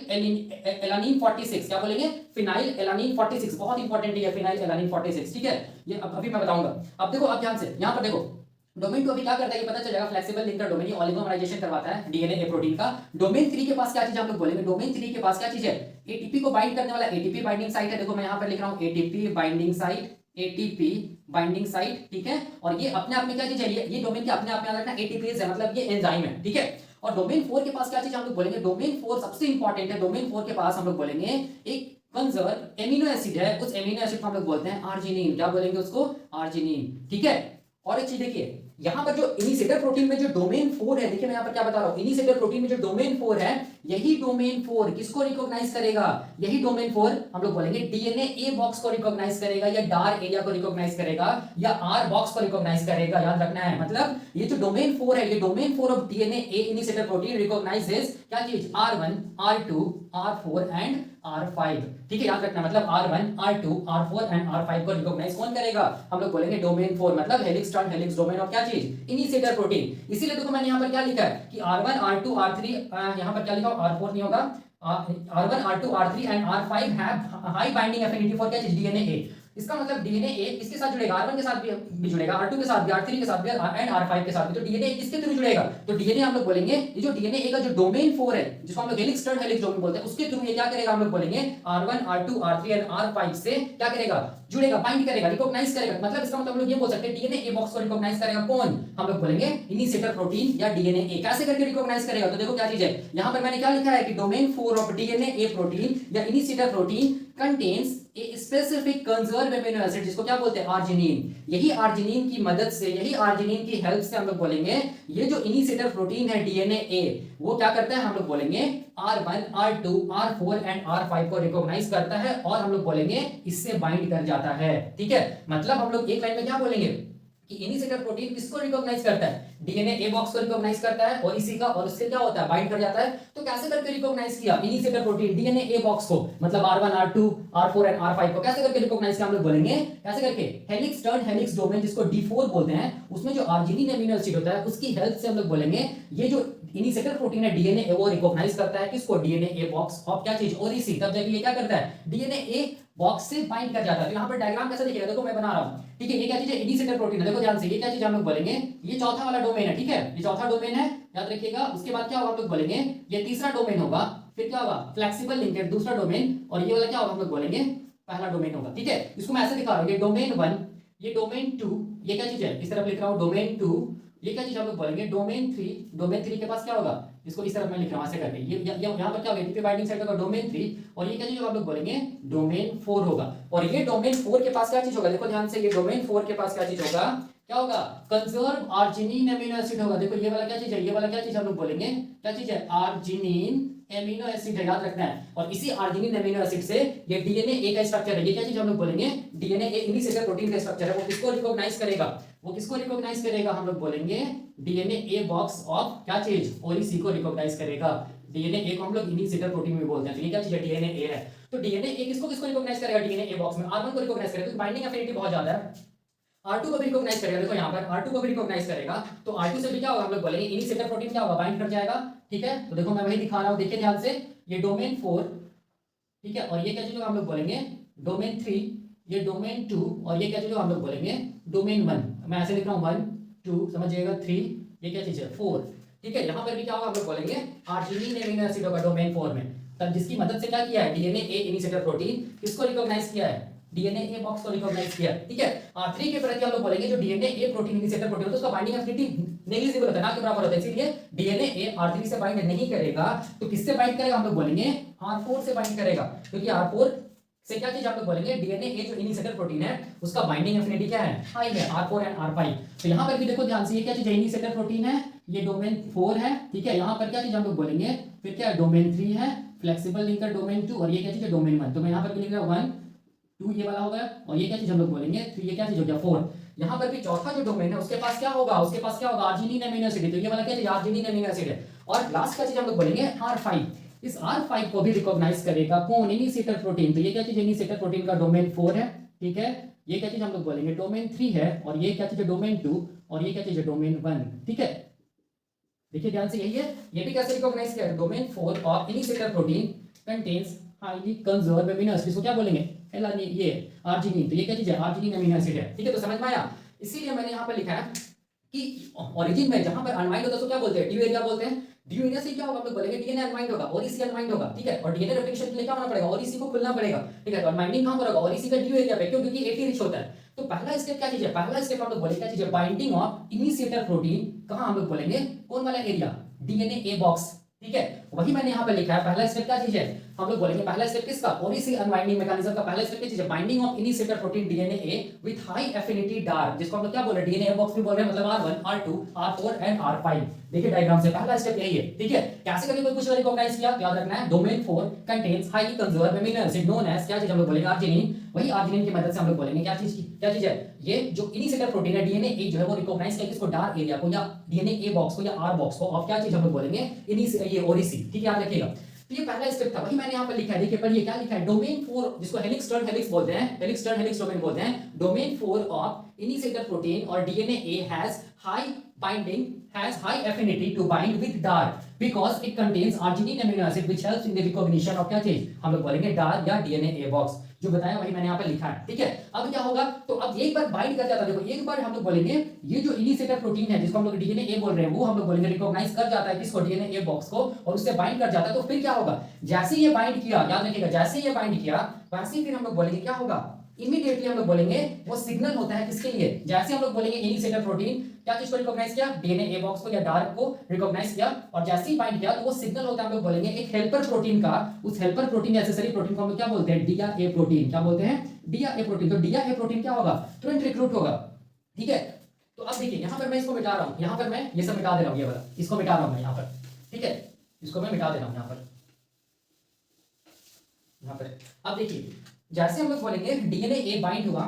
एलानिन 46। क्या बोलेंगे, फिनाइल एलानिन 46, बहुत इंपॉर्टेंट है फिनाइल एलानिन 46। ठीक है, ये अभी मैं बताऊंगा। अब देखो, अब ध्यान से यहाँ पर देखो, डोमेन 2 अभी क्या करता है ये पता चल जाएगा, फ्लेक्सिबल लिंकर डोमेन, ये ओलिगोमराइजेशन करवाता है डीएनए ए प्रोटीन का। डोमेन 3 के पास क्या चीज हम लोग बोलेंगे, डोमेन 3 के पास क्या चीज है, एटीपी को बाइंड करने वाला एटीपी बाइंडिंग साइट है। देखो मैं यहां पर लिख रहा हूं ATP binding site, ATP binding site, ठीक है। और ये अपने आप में क्या चीज है, ये डोमेन के अपने आप में याद रखना एटीपीज है, मतलब ये एंजाइम है, ठीक है। और डोमेन 4 के पास क्या चीज हम लोग बोलेंगे, डोमेन 4 सबसे इंपॉर्टेंट है। डोमेन 4 के पास हम लोग बोलेंगे एक कंजर्व एमिनो एसिड है, उस एमिनो एसिड को हम लोग बोलते हैं आर्जिनिन। क्या बोलेंगे उसको, आर्जिनिन, ठीक है। और एक चीज देखिए, यहां पर जो इनिशिएटर प्रोटीन में जो डोमेन 4 है, देखिए मैं यहां पर क्या बता रहा हूं, इनिशिएटर प्रोटीन में जो डोमेन 4 है, यही डोमेन 4 किसको रिकॉग्नाइज करेगा, यही डोमेन 4 हम लोग बोलेंगे डीएनए ए बॉक्स को रिकॉग्नाइज करेगा, या डार एरिया को रिकॉग्नाइज करेगा, या आर बॉक्स को रिकॉग्नाइज करेगा। याद रखना है, मतलब ये जो डोमेन 4 है, ये domain 4 of DNA A initiator protein recognises क्या चीज, R1 R2 R4 and R5, ठीक है। याद रखना, मतलब R1 R2 R4 and R5 को रिकॉग्नाइज कौन करेगा, हम लोग बोलेंगे डोमेन 4, मतलब helix turn helix domain of क्या चीज, इनिशिएटर प्रोटीन। इसीलिए देखो मैंने यहां पर क्या लिखा है कि R1 R2 R3, यहां पर क्या लिखा हो, R4 नहीं होगा, R1 R2 R3 and R5 have high binding affinity for क्या चीज, डीएनए ए। इसका मतलब डीएनए ए किसके साथ जुड़ेगा, R1 के साथ भी जुड़ेगा, R2 के साथ भी, R3 के साथ भी एंड R5 के साथ भी। तो डीएनए किसके थ्रू जुड़ेगा, तो डीएनए हम लोग बोलेंगे ये जो डीएनए ए का जो डोमेन 4 है, जिसको हम लोग हेलिक्स टर्न हेलिक्स डोमेन बोलते हैं, उसके थ्रू ये क्या करेगा, हम लोग बोलेंगे R1 R2 R3 and R5 से क्या करेगा, जुड़ेगा, बाइंड करेगा, रिकॉग्नाइज करेगा। मतलब इसका मतलब हम लोग ये बोल सकते हैं डीएनए ए बॉक्स को रिकॉग्नाइज करेगा कौन, हम लोग बोलेंगे इनिशिएटर प्रोटीन या डीएनए ए। कैसे करके रिकॉग्नाइज करेगा, तो देखो क्या चीज है, यहां पर मैंने क्या लिखा है कि domain 4 of DNA A protein या initiator protein contains a specific conserved amino acid, जिसको क्या बोलते हैं, आर्जिनिन। यही आर्जिनिन की मदद से, यही आर्जिनिन की हेल्प से हम लोग बोलेंगे ये जो इनिशिएटर प्रोटीन है डीएनए ए, वो क्या करता है, हम लोग बोलेंगे R1 R2 R4 and R5 को रिकॉग्नाइज करता है, और हम लोग बोलेंगे इससे बाइंड कर जाता है, ठीक है। मतलब हम लोग एक लाइन में क्या बोलेंगे कि इनिशिएटर प्रोटीन किसको रिकॉग्नाइज करता है, डीएनए ए बॉक्स को रिकॉग्नाइज करता है, और इसी का और उससे क्या होता है, बाइंड कर जाता है। तो कैसे करके रिकॉग्नाइज किया initiator protein DNA a box को, मतलब R1 R2 R4 and R5 को कैसे करके रिकॉग्नाइज किया, हम लोग बोलेंगे कैसे करके, हेलिक्स टर्न हेलिक्स डोमेन, जिसको D4 बोलते हैं, उसमें जो आर्जिनिन एमिनो एसिड होता है उसकी हेल्प से हम लोग बोलेंगे ये जो इनिशिएटर प्रोटीन है डीएनए ए, वो रिकॉग्नाइज करता है किसको, डीएनए ए बॉक्स ऑफ क्या चीज, और इसी तब जाके ये क्या करता है, डीएनए ए बॉक्स से बाइंड कर जाता है। तो यहाँ पर डायग्राम कैसे दिखेगा, देखो मैं बना रहा हूँ, ठीक है। ये क्या चीज है, इनिशिएटर प्रोटीन है, देखो ध्यान से, ये क्या चीज हम लोग बोलेंगे, ये चौथा वाला डोमेन है, ठीक है, ये चौथा डोमेन है, याद रखिएगा। उसके बाद क्या होगा, हम लोग बोलेंगे ये तीसरा डोमेन होगा, फिर क्या होगा, फ्लेक्सिबल लिंकेड दूसरा डोमेन, और ये वाला क्या होगा, हम लोग बोलेंगे पहला डोमेन होगा, ठीक है। इसको मैं ऐसे दिखा रहा हूँ, ये डोमेन 1, ये डोमेन 2, ये क्या चीज है, इस तरफ लिख रहा हूँ डोमेन 2, ये क्या चीज हम लोग बोलेंगे डोमेन 3, डोमेन 3 के पास क्या होगा, इसको इस तरफ मैं लिख रहा हूं ऐसे करके, ये यहां पर क्या होगा, एटीपी बाइंडिंग साइट होगा डोमेन 3, और ये क्या चीज होगा, हम लोग बोलेंगे डोमेन 4 होगा। और ये डोमेन 4 के पास क्या चीज होगा, देखो ध्यान से, ये डोमेन 4 के पास क्या चीज होगा, क्या होगा, कंजर्व आर्जिनिन एमिनो एसिड होगा। देखो ये वाला क्या चीज है, ये वाला क्या चीज हम लोग बोलेंगे, क्या चीज है, आर्जिनिन एमिनो एसिड है, याद रखना है। और इसी आर्जिनिन एमिनो एसिड से ये डीएनए ए का स्ट्रक्चर है, ये क्या चीज हम लोग बोलेंगे, डीएनए ए इनिशिएटर प्रोटीन का स्ट्रक्चर है, वो किसको रिकॉग्नाइज करेगा, वो किसको रिकॉग्नाइज करेगा, हम लोग बोलेंगे डीएनए ए बॉक्स ऑफ क्या चीज, और इसी को रिकॉग्नाइज करेगा। डीएनए ए को हम लोग इनिशिएटर प्रोटीन में बोलते हैं, तो ये क्या चीज है, डीएनए ए है। तो डीएनए ए किसको किसको रिकॉग्नाइज करेगा, डीएनए ए बॉक्स में R1 को रिकॉग्नाइज करेगा, क्योंकि बाइंडिंग एफिनिटी बहुत ज्यादा है। R2 को भी रिकॉग्नाइज करेगा, देखो यहाँ पर R2 को भी रिकॉग्नाइज करेगा, तो R2 से भी क्या होगा, हम लोग बोलेंगे इनिशिएटर प्रोटीन क्या होगा, बाइंड कर जाएगा, ठीक है। तो देखो मैं वही दिखा रहा हूँ, देखिए ध्यान से, ये डोमेन 4, ठीक है, और ये क्या चीज होगा, हम लोग बोलेंगे डोमेन 3, ये डोमेन 2, और ये क्या चीज होगा, हम लोग बोलेंगे डोमेन 1। मैं ऐसे लिख रहा हूँ 1 2, समझिएगा 3, ये क्या चीज है 4, ठीक है। यहाँ पर भी क्या होगा, हम लोग बोलेंगे आर्जिनिन एमिनो एसिड होगा डोमेन 4 में, तब जिसकी मदद से क्या किया है, डीएनए ए इनिशिएटर प्रोटीन किसको रिकॉग्नाइज किया है, डीएनए ए बॉक्स को रिकॉग्नाइज किया, ठीक है। R3 के प्रति हम लोग बोलेंगे जो DNA A protein initiator protein होता है, उसका बाइंडिंग एफिनिटी नेग्लिजिबल होता है, ना के बराबर होता है, इसीलिए डीएनए ए R3 से बाइंड नहीं करेगा। तो किससे बाइंड करेगा, हम लोग बोलेंगे R4 से बाइंड करेगा, क्योंकि R4 से क्या चीज हम लोग बोलेंगे, डीएनए ए जो इनिशिएटर प्रोटीन है उसका बाइंडिंग एफिनिटी क्या है, हाई है, R4 एंड R5। तो यहाँ पर भी देखो ध्यान से, ये क्या चीज है, इनिशिएटर प्रोटीन है, ये डोमेन 4 है, ठीक है। यहाँ पर क्या चीज हम लोग बोलेंगे, फिर क्या डोमेन 3 है, फ्लेक्सिबल लिंकर डोमेन 2, और ये क्या चीज है, डोमेन 1। तो मैं यहाँ पर लिख रहा हूँ 1 2, ये वाला होगा, और ये क्या चीज हम लोग बोलेंगे 3, ये क्या चीज हो गया 4। यहाँ पर भी चौथा जो डोमेन है उसके पास क्या होगा, उसके पास क्या होगा, आर्जिनिन एमिनो एसिड, तो ये वाला क्या चीज, आर्जिनिन एमिनो एसिड है। और लास्ट क्या चीज हम लोग बोलेंगे R5, इस R5 को भी रिकॉग्नाइज करेगा कौन, इनिशिएटर प्रोटीन। तो ये क्या चीज, इनिशिएटर प्रोटीन का डोमेन 4 है, ठीक है। ये क्या चीज हम लोग बोलेंगे डोमेन 3 है, और ये क्या चीज है, डोमेन 2, और ये क्या चीज है, डोमेन 1, ठीक है। देखिए ध्यान से, यही है, ये भी कैसे रिकॉग्नाइज किया है, domain 4 of initiator protein contains highly conserved amino acid, इसको क्या बोलेंगे, ये आर्जिनिन। तो ये क्या चीज है, आर्जिनिन एमिनो एसिड है, ठीक है। तो समझ में आया, इसीलिए मैंने यहाँ पर लिखा है कि ओरिजिन में जहां पर अनवाइंड होता है उसको क्या बोलते हैं, ड्यू एरिया बोलते हैं। ड्यू एरिया से क्या होगा, हम लोग बोलेंगे डीएनए अनवाइंड होगा और इसी अनवाइंड होगा, ठीक है। और डीएनए रेप्लिकेशन के लिए क्या होना पड़ेगा, और इसी को खुलना पड़ेगा, ठीक है। तो अनवाइंडिंग कहां पर होगा, और इसी का ड्यू एरिया पे, क्यों, क्योंकि 80 रिच होता है। तो पहला स्टेप क्या चीज है, पहला स्टेप हम लोग बोलेंगे क्या चीज है, बाइंडिंग ऑफ इनिशिएटर प्रोटीन, कहां हम लोग बोलेंगे, कौन वाला एरिया, डीएनए ए बॉक्स, ठीक है। वही मैंने यहां पर लिखा है, पहला स्टेप क्या चीज है, हम लोग बोलेंगे पहला स्टेप किसका, ओरिसी अनवाइंडिंग मैकेनिज्म का पहला स्टेप क्या चीज है, binding of initiator protein DNA A with high affinity dark, जिसको हम लोग क्या बोल रहे हैं, डीएनए बॉक्स भी बोल रहे हैं, मतलब R1 R2 R4 and R5। देखिए डायग्राम से पहला स्टेप यही है, ठीक है। कैसे करके कोई कुछ रिकॉग्नाइज किया, याद रखना है, domain 4 contains highly conserved amino acid known as, क्या चीज हम लोग बोलेंगे, आर्जिनिन। वही आर्जिनिन की मदद से हम लोग बोलेंगे क्या चीज है, ये जो इनिशिएटर प्रोटीन है डीएनए ए जो है वो रिकॉग्नाइज किया किसको, डार्क एरिया को या डीएनए ए बॉक्स को या आर बॉक्स को, और क्या चीज हम लोग बोलेंगे, ये ओरिसी, ठीक है, याद रखिएगा। तो ये पहला स्टेप था, वही मैंने यहाँ पर लिखा है, देखिए पढ़िए क्या लिखा है, डोमेन 4 जिसको हेलिक्स टर्न हेलिक्स बोलते हैं, हेलिक्स टर्न हेलिक्स डोमेन बोलते हैं, डोमेन 4 ऑफ इनिशिएटर प्रोटीन और DNA A has high binding, has high affinity to bind with DAR because it contains arginine amino acid which helps in the recognition of क्या चीज, हम लोग बोलेंगे DAR या DNA A box, जो बताया वही मैंने यहाँ पे लिखा है, ठीक है। अब क्या होगा, तो अब एक बार बाइंड कर जाता है, देखो एक बार हम लोग बोलेंगे ये जो इनिशिएटर प्रोटीन है जिसको हम लोग डीएनए ए बोल रहे हैं, वो हम लोग बोलेंगे रिकॉग्नाइज कर जाता है किसको, डीएनए ए बॉक्स को, और उससे बाइंड कर जाता है। तो फिर क्या होगा, जैसे ये बाइंड किया, याद रखिएगा, जैसे ये बाइंड किया वैसे ही फिर हम लोग बोलेंगे क्या होगा, इमीडिएटली हम लोग बोलेंगे वो सिग्नल होता है किसके लिए, जैसे हम लोग बोलेंगे इनिशिएटर प्रोटीन क्या चीज को रिकॉग्नाइज किया, डीएनए ए बॉक्स को या डार्क को रिकॉग्नाइज किया, और जैसे ही बाइंड किया तो वो सिग्नल होता है, हम लोग बोलेंगे एक हेल्पर प्रोटीन का, उस हेल्पर प्रोटीन एसेसरी प्रोटीन को हम लोग क्या बोलते हैं, डिया ए प्रोटीन, क्या बोलते हैं, डिया ए प्रोटीन। तो डिया ए प्रोटीन क्या होगा, तुरंत रिक्रूट होगा, ठीक है। तो अब देखिए यहाँ पर मैं इसको मिटा रहा हूँ, यहाँ पर मैं ये सब मिटा दे रहा हूँ, ये वाला इसको मिटा रहा हूँ मैं यहाँ पर, ठीक है, इसको मैं मिटा दे रहा हूँ यहाँ पर। अब देखिए जैसे हम लोग बोलेंगे डीएनए ए बाइंड हुआ,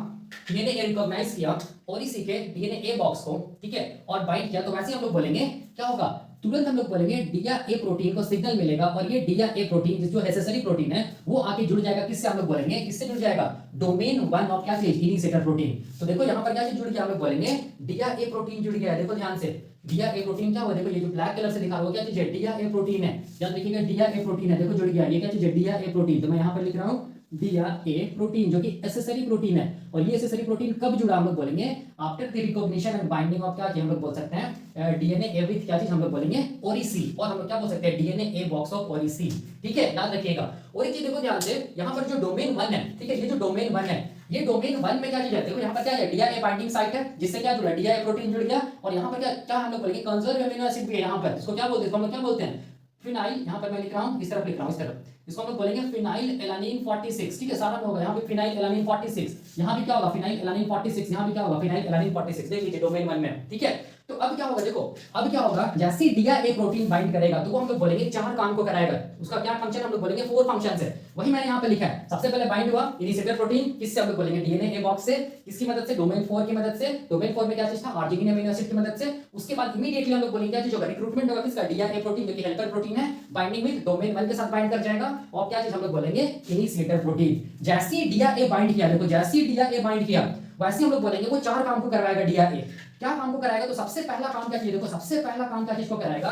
डीएनए ए रिकॉग्नाइज किया और इसी के डीएनए ए बॉक्स को, ठीक है, और बाइंड किया, तो वैसे ही हम लोग बोलेंगे क्या होगा, तुरंत हम लोग बोलेंगे डिया ए प्रोटीन को सिग्नल मिलेगा, और ये डिया ए प्रोटीन जो नेसेसरी प्रोटीन है वो आके जुड़ जाएगा, किससे हम लोग बोलेंगे, किससे जुड़ जाएगा, डोमेन 1 ऑफ क्या चीज, इनिशिएटर प्रोटीन। तो देखो यहाँ पर क्या चीज जुड़ गया, हम लोग बोलेंगे डिया ए प्रोटीन जुड़ गया है, देखो ध्यान से, डिया ए प्रोटीन क्या हुआ, देखो ये जो ब्लैक कलर से दिखा हुआ क्या चीज है, डिया ए प्रोटीन है, याद देखिएगा डिया ए प्रोटीन है, देखो जुड़ गया, ये क्या चीज है, डिया ए प्रोटीन। तो मैं यहाँ पर लिख रहा हूँ डिया ए प्रोटीन जो कि एसेसरी प्रोटीन है, और ये एसेसरी प्रोटीन कब जुड़ा, हम लोग बोलेंगे after the recognition and binding of क्या चीज, हम लोग बोल सकते हैं डीएनए ए विद क्या चीज, हम लोग बोलेंगे ओरिसी, और हम लोग क्या बोल सकते हैं, DNA a box of Odissi, ठीक है, याद रखिएगा। और एक चीज देखो ध्यान से, यहाँ पर जो डोमेन 1 है, ठीक है, ये जो डोमेन 1 है, ये डोमेन 1 में क्या चीज है, देखो यहाँ पर क्या है, डीएनए बाइंडिंग साइट है जिससे क्या जुड़ा, डीएनए प्रोटीन जुड़ गया, और यहाँ पर क्या क्या हम लोग बोलेंगे कंजर्व अमीनो एसिड भी है यहाँ पर, इसको क्या बोलते हैं, हम लोग क्या बोलते हैं, फिनाइल, यहाँ पर मैं लिख रहा हूँ, इस तरफ लिख रहा हूँ, इस तरफ, इसको हम लोग बोलेंगे फिनाइल एलानिन 46, ठीक है, सारा में होगा, यहाँ पे फिनाइल एलानिन 46, यहाँ भी क्या होगा, फिनाइल एलानिन 46, यहाँ भी क्या होगा, फिनाइल एलानिन 46, देख लीजिए डोमेन 1 में, ठीक है। तो अब क्या होगा, देखो अब क्या होगा, जैसे डिया ए प्रोटीन बाइंड करेगा तो वो हम लोग बोलेंगे 4 काम को कराएगा, उसका क्या फंक्शन, हम लोग बोलेंगे 4 फंक्शंस है, वही मैंने यहाँ पे लिखा है। सबसे पहले बाइंड हुआ इनिशिएटर प्रोटीन, किससे, हम लोग बोलेंगे डीएनए ए बॉक्स से, किसकी मदद से, डोमेन 4 की मदद से, डोमेन 4 में क्या चीज था, आर्जिनिन अमीनो एसिड की मदद से। उसके बाद इमीडिएटली हम लोग बोलेंगे क्या चीज होगा, रिक्रूटमेंट होगा किसका, डिया ए प्रोटीन जो कि हेल्पर प्रोटीन है, बाइंडिंग विद डोमेन 1 के साथ बाइंड कर जाएगा, और क्या चीज हम लोग बोलेंगे इनिशिएटर प्रोटीन। जैसे ही डिया ए बाइंड किया, देखो जैसे ही डिया ए बाइंड किया वैसे हम लोग बोलेंगे वो 4 काम को करवाएगा डिया ए। क्या काम को कराएगा, तो सबसे पहला काम क्या चीज, देखो सबसे पहला काम क्या चीज को कराएगा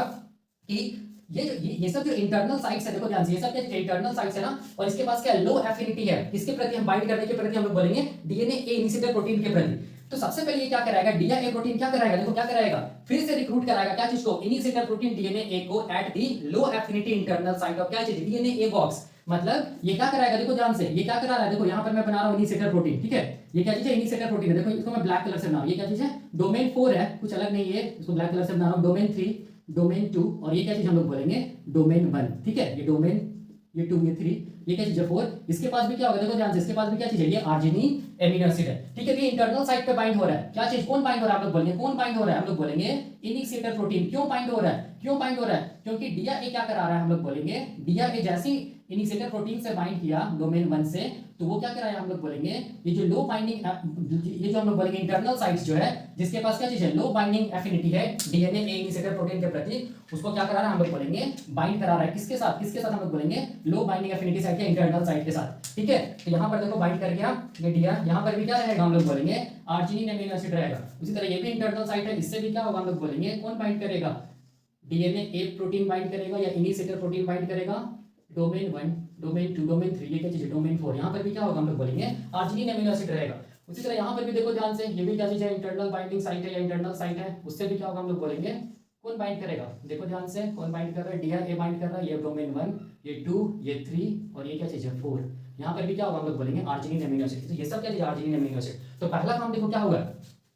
कि ये सब जो इंटरनल साइट्स है, देखो ध्यान से, ये सब क्या इंटरनल साइट्स है ना, और इसके पास क्या लो एफिनिटी है, किसके प्रति, हम बाइंड करने के प्रति, हम लोग बोलेंगे डीएनए ए इनिशिएटर प्रोटीन के प्रति। तो सबसे पहले ये क्या कराएगा, डिया ए प्रोटीन क्या कराएगा, देखो क्या कराएगा, फिर से रिक्रूट कराएगा क्या चीज को, इनिशिएटर प्रोटीन डीएनए ए को at the low affinity internal site of क्या चीज, डीएनए ए बॉक्स। मतलब ये क्या कराएगा, देखो ध्यान से, ये क्या करा रहा है, देखो यहाँ पर मैं बना रहा हूँ इनिशिएटर प्रोटीन, ठीक है, ये क्या चीज है, इनिशिएटर प्रोटीन है, देखो इसको मैं ब्लैक कलर से बना रहा हूँ, ये क्या चीज है, डोमेन 4 है, कुछ अलग नहीं है, इसको ब्लैक कलर से बना रहा हूँ, डोमेन 3, डोमेन 2, और ये क्या चीज हम लोग बोलेंगे डोमेन 1, ठीक है, ये डोमेन, ये 2, ये 3, ये क्या चीज है 4, इसके पास भी क्या होगा, देखो ध्यान से, इसके पास भी क्या चीज है, ये आर्जिनिन एमिनो एसिड है, ठीक है। ये इंटरनल साइट पे बाइंड हो रहा है, क्या चीज, कौन बाइंड हो रहा है, हम लोग बोलेंगे कौन बाइंड हो रहा है, हम लोग बोलेंगे इनिशिएटर प्रोटीन। क्यों बाइंड हो रहा है, क्यों बाइंड हो रहा है, क्योंकि डिया ए क्या करा रहा है, हम लोग बोलेंगे डिया ए जैसी इनिशिएटर प्रोटीन से बाइंड किया डोमेन 1 से, तो वो क्या कराया, हम लोग बोलेंगे ये जो लो बाइंडिंग, ये जो हम लोग बोलेंगे इंटरनल साइट्स जो है जिसके पास क्या चीज है, लो बाइंडिंग एफिनिटी है डीएनए ए इनिशिएटर प्रोटीन के प्रति, उसको क्या करा रहा है, हम लोग बोलेंगे बाइंड करा रहा है, किसके साथ, किसके साथ, हम लोग बोलेंगे लो बाइंडिंग एफिनिटी साइट के इंटरनल साइट के साथ, ठीक है। तो यहाँ पर देखो बाइंड कर गया ये डिया, यहाँ पर भी क्या रहेगा, हम लोग बोलेंगे आर्जिनिन अमीनो एसिड रहेगा। उसी तरह ये भी इंटरनल साइट है, इससे भी क्या होगा, हम लोग बोलेंगे कौन बाइंड करेगा, डीएनए ए प्रोटीन बाइंड करेगा या इनिशिएटर प्रोटीन बाइंड करेगा, डोमेन 1, डोमेन 2, डोमेन 3, ये क्या चीज है, डोमेन 4, यहाँ पर भी क्या होगा, हम लोग बोलेंगे आर्जिनिन अमीनो एसिड रहेगा। उसी तरह यहाँ पर भी देखो ध्यान से, ये भी क्या चीज है, इंटरनल बाइंडिंग साइट है या इंटरनल साइट है, उससे भी क्या होगा हम लोग बोलेंगे कौन बाइंड करेगा। देखो ध्यान से, कौन बाइंड कर रहा है, डीआर ए बाइंड कर रहा है, ये डोमेन 1, ये 2, ये 3 और ये क्या चीज है 4। यहाँ पर भी क्या होगा हम लोग बोलेंगे आर्जिनिन अमीनो एसिड। तो ये सब क्या चीज है, आर्जिनिन अमीनो एसिड। तो पहला काम देखो क्या होगा,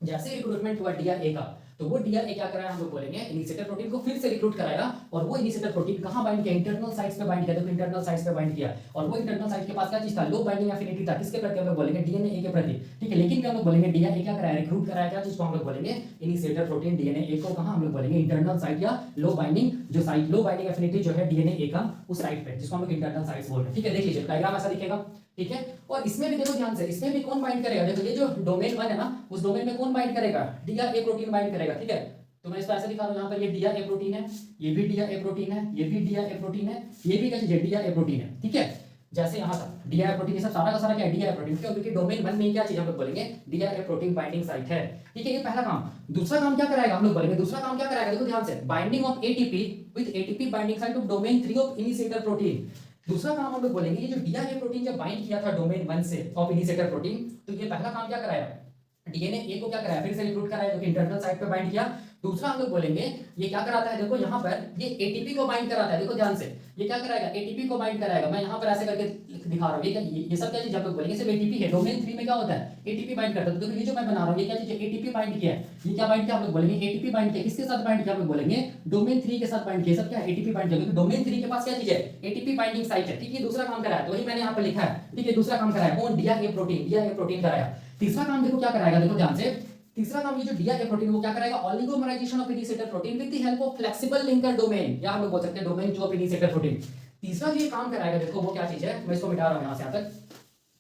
जैसे रिक्रूटमेंट हुआ डीआर ए का, तो वो डीआर ए क्या कराया हम लोग बोलेंगे, इनिशिएटर प्रोटीन को फिर से रिक्रूट कराएगा, और वो इनिशिएटर प्रोटीन कहां बाइंड किया, इंटरनल साइट्स पे बाइंड किया। देखो इंटरनल साइट्स पे बाइंड किया, और वो इंटरनल साइट के पास क्या चीज था, लो बाइंडिंग एफिनिटी था, किसके प्रति हम लोग बोलेंगे, डीएनए ए के प्रति। ठीक है, लेकिन क्या हम लोग बोलेंगे डीआर ए क्या कराया, रिक्रूट कराया क्या चीज को हम लोग बोलेंगे, इनिशिएटर प्रोटीन डीएनए ए को कहां हम लोग बोलेंगे, इंटरनल साइट या लो बाइंडिंग जो साइट, लो बाइंडिंग एफिनिटी जो है डीएनए ए का उस साइट पे, जिसको हम लोग इंटरनल साइट्स बोल रहे हैं। ठीक है, देख लीजिए डायग्राम ऐसा दिखेगा। ठीक है, और इसमें भी देखो ध्यान से, इसमें भी कौन बाइंड करेगा, देखो ये जो डोमेन 1 है ना, उस डोमेन में कौन बाइंड करेगा, डीआर ए प्रोटीन बाइंड करेगा। ठीक है, तो मैं इसको ऐसे दिखा रहा हूं, यहाँ पर ये डीआर ए प्रोटीन है, ये भी डीआर ए प्रोटीन है, ये भी डीआर ए प्रोटीन है, ये भी क्या चीज है, डीआर ए प्रोटीन है। ठीक है, जैसे यहाँ था डीआर ए प्रोटीन, ये सब सारा का सारा क्या है, डीआर ए प्रोटीन। क्यों, क्योंकि डोमेन 1 में क्या चीज हम लोग बोलेंगे, डीआर ए प्रोटीन बाइंडिंग साइट है। ठीक है, ये पहला काम। दूसरा काम क्या कराएगा हम लोग बोलेंगे, दूसरा काम क्या कराएगा, देखो ध्यान से, binding of ATP with ATP binding site of domain 3 of initiator protein. दूसरा काम हम लोग बोलेंगे, ये जो डीआर ए प्रोटीन जब बाइंड किया था डोमेन 1 से ऑफ इनिशिएटर प्रोटीन, तो ये पहला काम क्या कराया, डीएनए ए को क्या कराया, फिर से रिक्रूट कराया, जो कि इंटरनल साइट पे बाइंड किया। दूसरा हम लोग बोलेंगे ये क्या कराता है, देखो यहाँ पर ये एटीपी को बाइंड कराता है। देखो ध्यान से, ये क्या कराएगा, एटीपी को बाइंड कराएगा। मैं यहाँ पर ऐसे करके दिखा रहा हूँ, ये सब क्या चीज हम लोग बोलेंगे, सिर्फ एटीपी है। डोमेन 3 में क्या होता है, एटीपी बाइंड करता है। तो देखो ये जो मैं बना रहा हूँ, ये क्या चीज है, एटीपी बाइंड किया है। ये क्या बाइंड किया हम लोग बोलेंगे, एटीपी बाइंड किया। किसके साथ बाइंड किया हम लोग बोलेंगे, डोमेन 3 के साथ बाइंड किया। सब क्या है, एटीपी बाइंड किया, क्योंकि डोमेन 3 के पास क्या चीज है, एटीपी बाइंडिंग साइट है। ठीक है, दूसरा काम कराया, तो वही मैंने यहाँ पर लिखा है। ठीक है, दूसरा काम कराया कौन, डीआर ए प्रोटीन, डीआर ए प्रोटीन कराया। तीसरा काम देखो क्या कराएगा, देखो ध्यान से, तीसरा काम ये जो डीआर ए प्रोटीन वो क्या कराएगा, oligomerization of initiator protein with the help of flexible linker domain, या हम लोग बोल सकते हैं डोमेन 2 ऑफ इनिशिएटर प्रोटीन। तीसरा जो ये काम कराएगा, देखो वो क्या चीज है, मैं इसको मिटा रहा हूं यहां से यहां तक।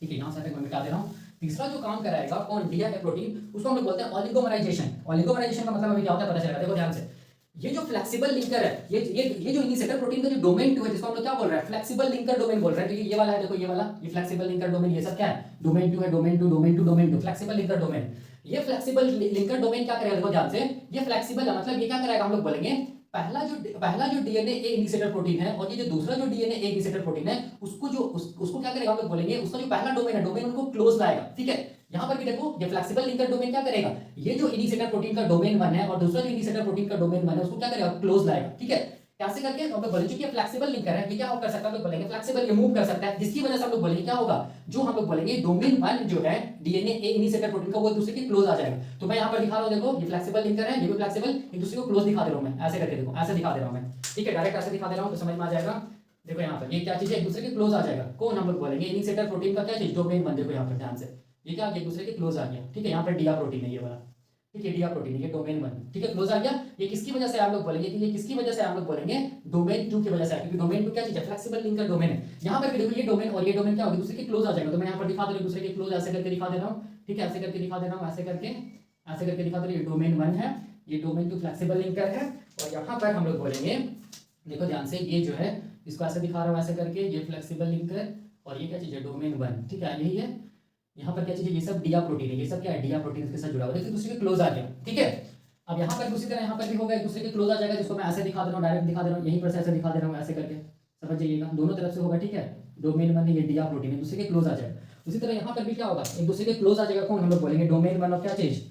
ठीक है, यहां से तक मैं मिटा दे रहा हूं। तीसरा जो काम कराएगा कौन, डीआर ए प्रोटीन, उसको हम लोग बोलते हैं ऑलिगोमराइजेशन। ऑलिगोमराइजेशन का मतलब अभी क्या होता है पता चलेगा। देखो ध्यान से, ये जो फ्लेक्सिबल लिंकर है, ये जो इनिशिएटर प्रोटीन का जो डोमेन 2 है, जिसको हम लोग क्या बोल रहे हैं, फ्लेक्सिबल लिंकर डोमेन बोल रहे हैं। तो ये वाला है, देखो ये वाला, ये फ्लेक्सिबल लिंकर डोमेन, ये सब क्या है, डोमेन 2 है, domain 2, domain 2, domain 2, flexible linker domain. ये फ्लेक्सिबल लिंकर डोमेन क्या करेगा, देखो ध्यान से, ये फ्लेक्सिबल है, मतलब ये क्या करेगा हम लोग बोलेंगे, पहला जो डीएनए ए इनिशिएटर प्रोटीन है, और ये जो दूसरा जो डीएनए ए इनिशिएटर प्रोटीन है, उसको क्या करेगा हम लोग बोलेंगे, उसका जो पहला डोमेन है, डोमेन उनको क्लोज लाएगा। ठीक है, यहाँ पर भी देखो, ये फ्लेक्सिबल लिंकर डोमेन क्या करेगा, ये जो इनिशिएटर प्रोटीन का डोमेन 1 है और दूसरा जो इनिशिएटर प्रोटीन का डोमेन 1 है, उसको क्या करेगा, क्लोज लाएगा। ठीक है, कैसे करके हम लोग बोलेंगे, क्योंकि फ्लेक्सिबल लिंकर है, ये क्या कर सकता है, हम लोग बोलेंगे फ्लेक्सिबल, ये मूव कर सकता है, जिसकी वजह से हम लोग बोलेंगे क्या होगा, जो हम लोग बोलेंगे डोमेन 1 जो है डीएनए ए इनिशिएटर प्रोटीन का, वो एक दूसरे के क्लोज आ जाएगा। तो मैं यहाँ पर दिखा रहा हूँ, देखो ये फ्लेक्सिबल लिंकर है, ये भी फ्लेक्सिबल, एक दूसरे को क्लोज दिखा दे रहा हूँ मैं, ऐसे करके देखो, ऐसे दिखा दे रहा हूँ मैं। ठीक है, डायरेक्ट ऐसे दिखा दे रहा हूँ तो समझ में आ जाएगा। देखो यहाँ पर ये क्या चीज है, एक दूसरे के क्लोज आ जाएगा। कौन हम लोग बोलेंगे, इनिशिएटर प्रोटीन का क्या चीज, डोमेन 1। देखो यहाँ पर ध्यान से, ये क्या एक दूसरे के क्लोज आ गया। ठीक है, यहाँ पर डीआर प्रोटीन है ये वाला। ठीक है, डीआर प्रोटीन, ये डोमेन 1। ठीक है, क्लोज आ गया। ये किसकी वजह से हम लोग बोलेंगे, कि ये किसकी वजह से हम लोग बोलेंगे, डोमेन 2 की वजह से, क्योंकि डोमेन 2 क्या चीज है, फ्लेक्सिबल लिंकर डोमेन है। यहाँ पर भी देखो, ये डोमेन और ये डोमेन क्या होगा, दूसरे के क्लोज आ जाएगा। तो मैं यहाँ पर दिखा दे रहा हूँ, दूसरे के क्लोज ऐसे करके दिखा दे रहा हूँ। ठीक है, ऐसे करके दिखा दे रहा हूँ, ऐसे करके दिखा दे रहा हूँ। ये डोमेन 1 है, ये डोमेन 2 फ्लेक्सिबल लिंकर है, और यहाँ पर हम लोग बोलेंगे, देखो ध्यान से, ये जो है इसको ऐसे दिखा रहा हूँ, ऐसे करके, ये फ्लेक्सिबल लिंकर, और ये क्या चीज है, डोमेन 1। ठीक है, यही है। यहाँ पर क्या चीज है, ये सब डीआर प्रोटीन है, ये सब क्या है, डीआर प्रोटीन के साथ जुड़ा हुआ है, दूसरे के क्लोज आ गया। ठीक है, अब यहाँ पर दूसरी तरह यहाँ पर भी होगा, एक दूसरे के क्लोज आ जाएगा, जिसको मैं ऐसे दिखा दे रहा हूँ, डायरेक्ट दिखा दे रहा हूँ, यहीं पर से ऐसे दिखा दे रहा हूँ, ऐसे करके समझ जाइएगा, दोनों तरफ से होगा। ठीक है, डोमेन 1 ये डीआर प्रोटीन है, दूसरे के क्लोज आ जाएगा। उसी तरह यहाँ पर भी क्या होगा, एक दूसरे के क्लोज आ जाएगा। कौन हम लोग बोलेंगे, डोमेन 1 और क्या चीज,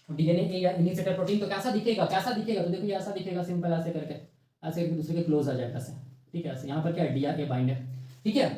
डीएनए ए या इनिशिएटर प्रोटीन। तो कैसा दिखेगा, तो देखो ऐसा दिखेगा, सिंपल ऐसे करके, ऐसे एक दूसरे के क्लोज आ जाएगा ऐसे। ठीक है, ऐसे यहाँ पर क्या है, डीआर ए बाइंड है। ठीक है,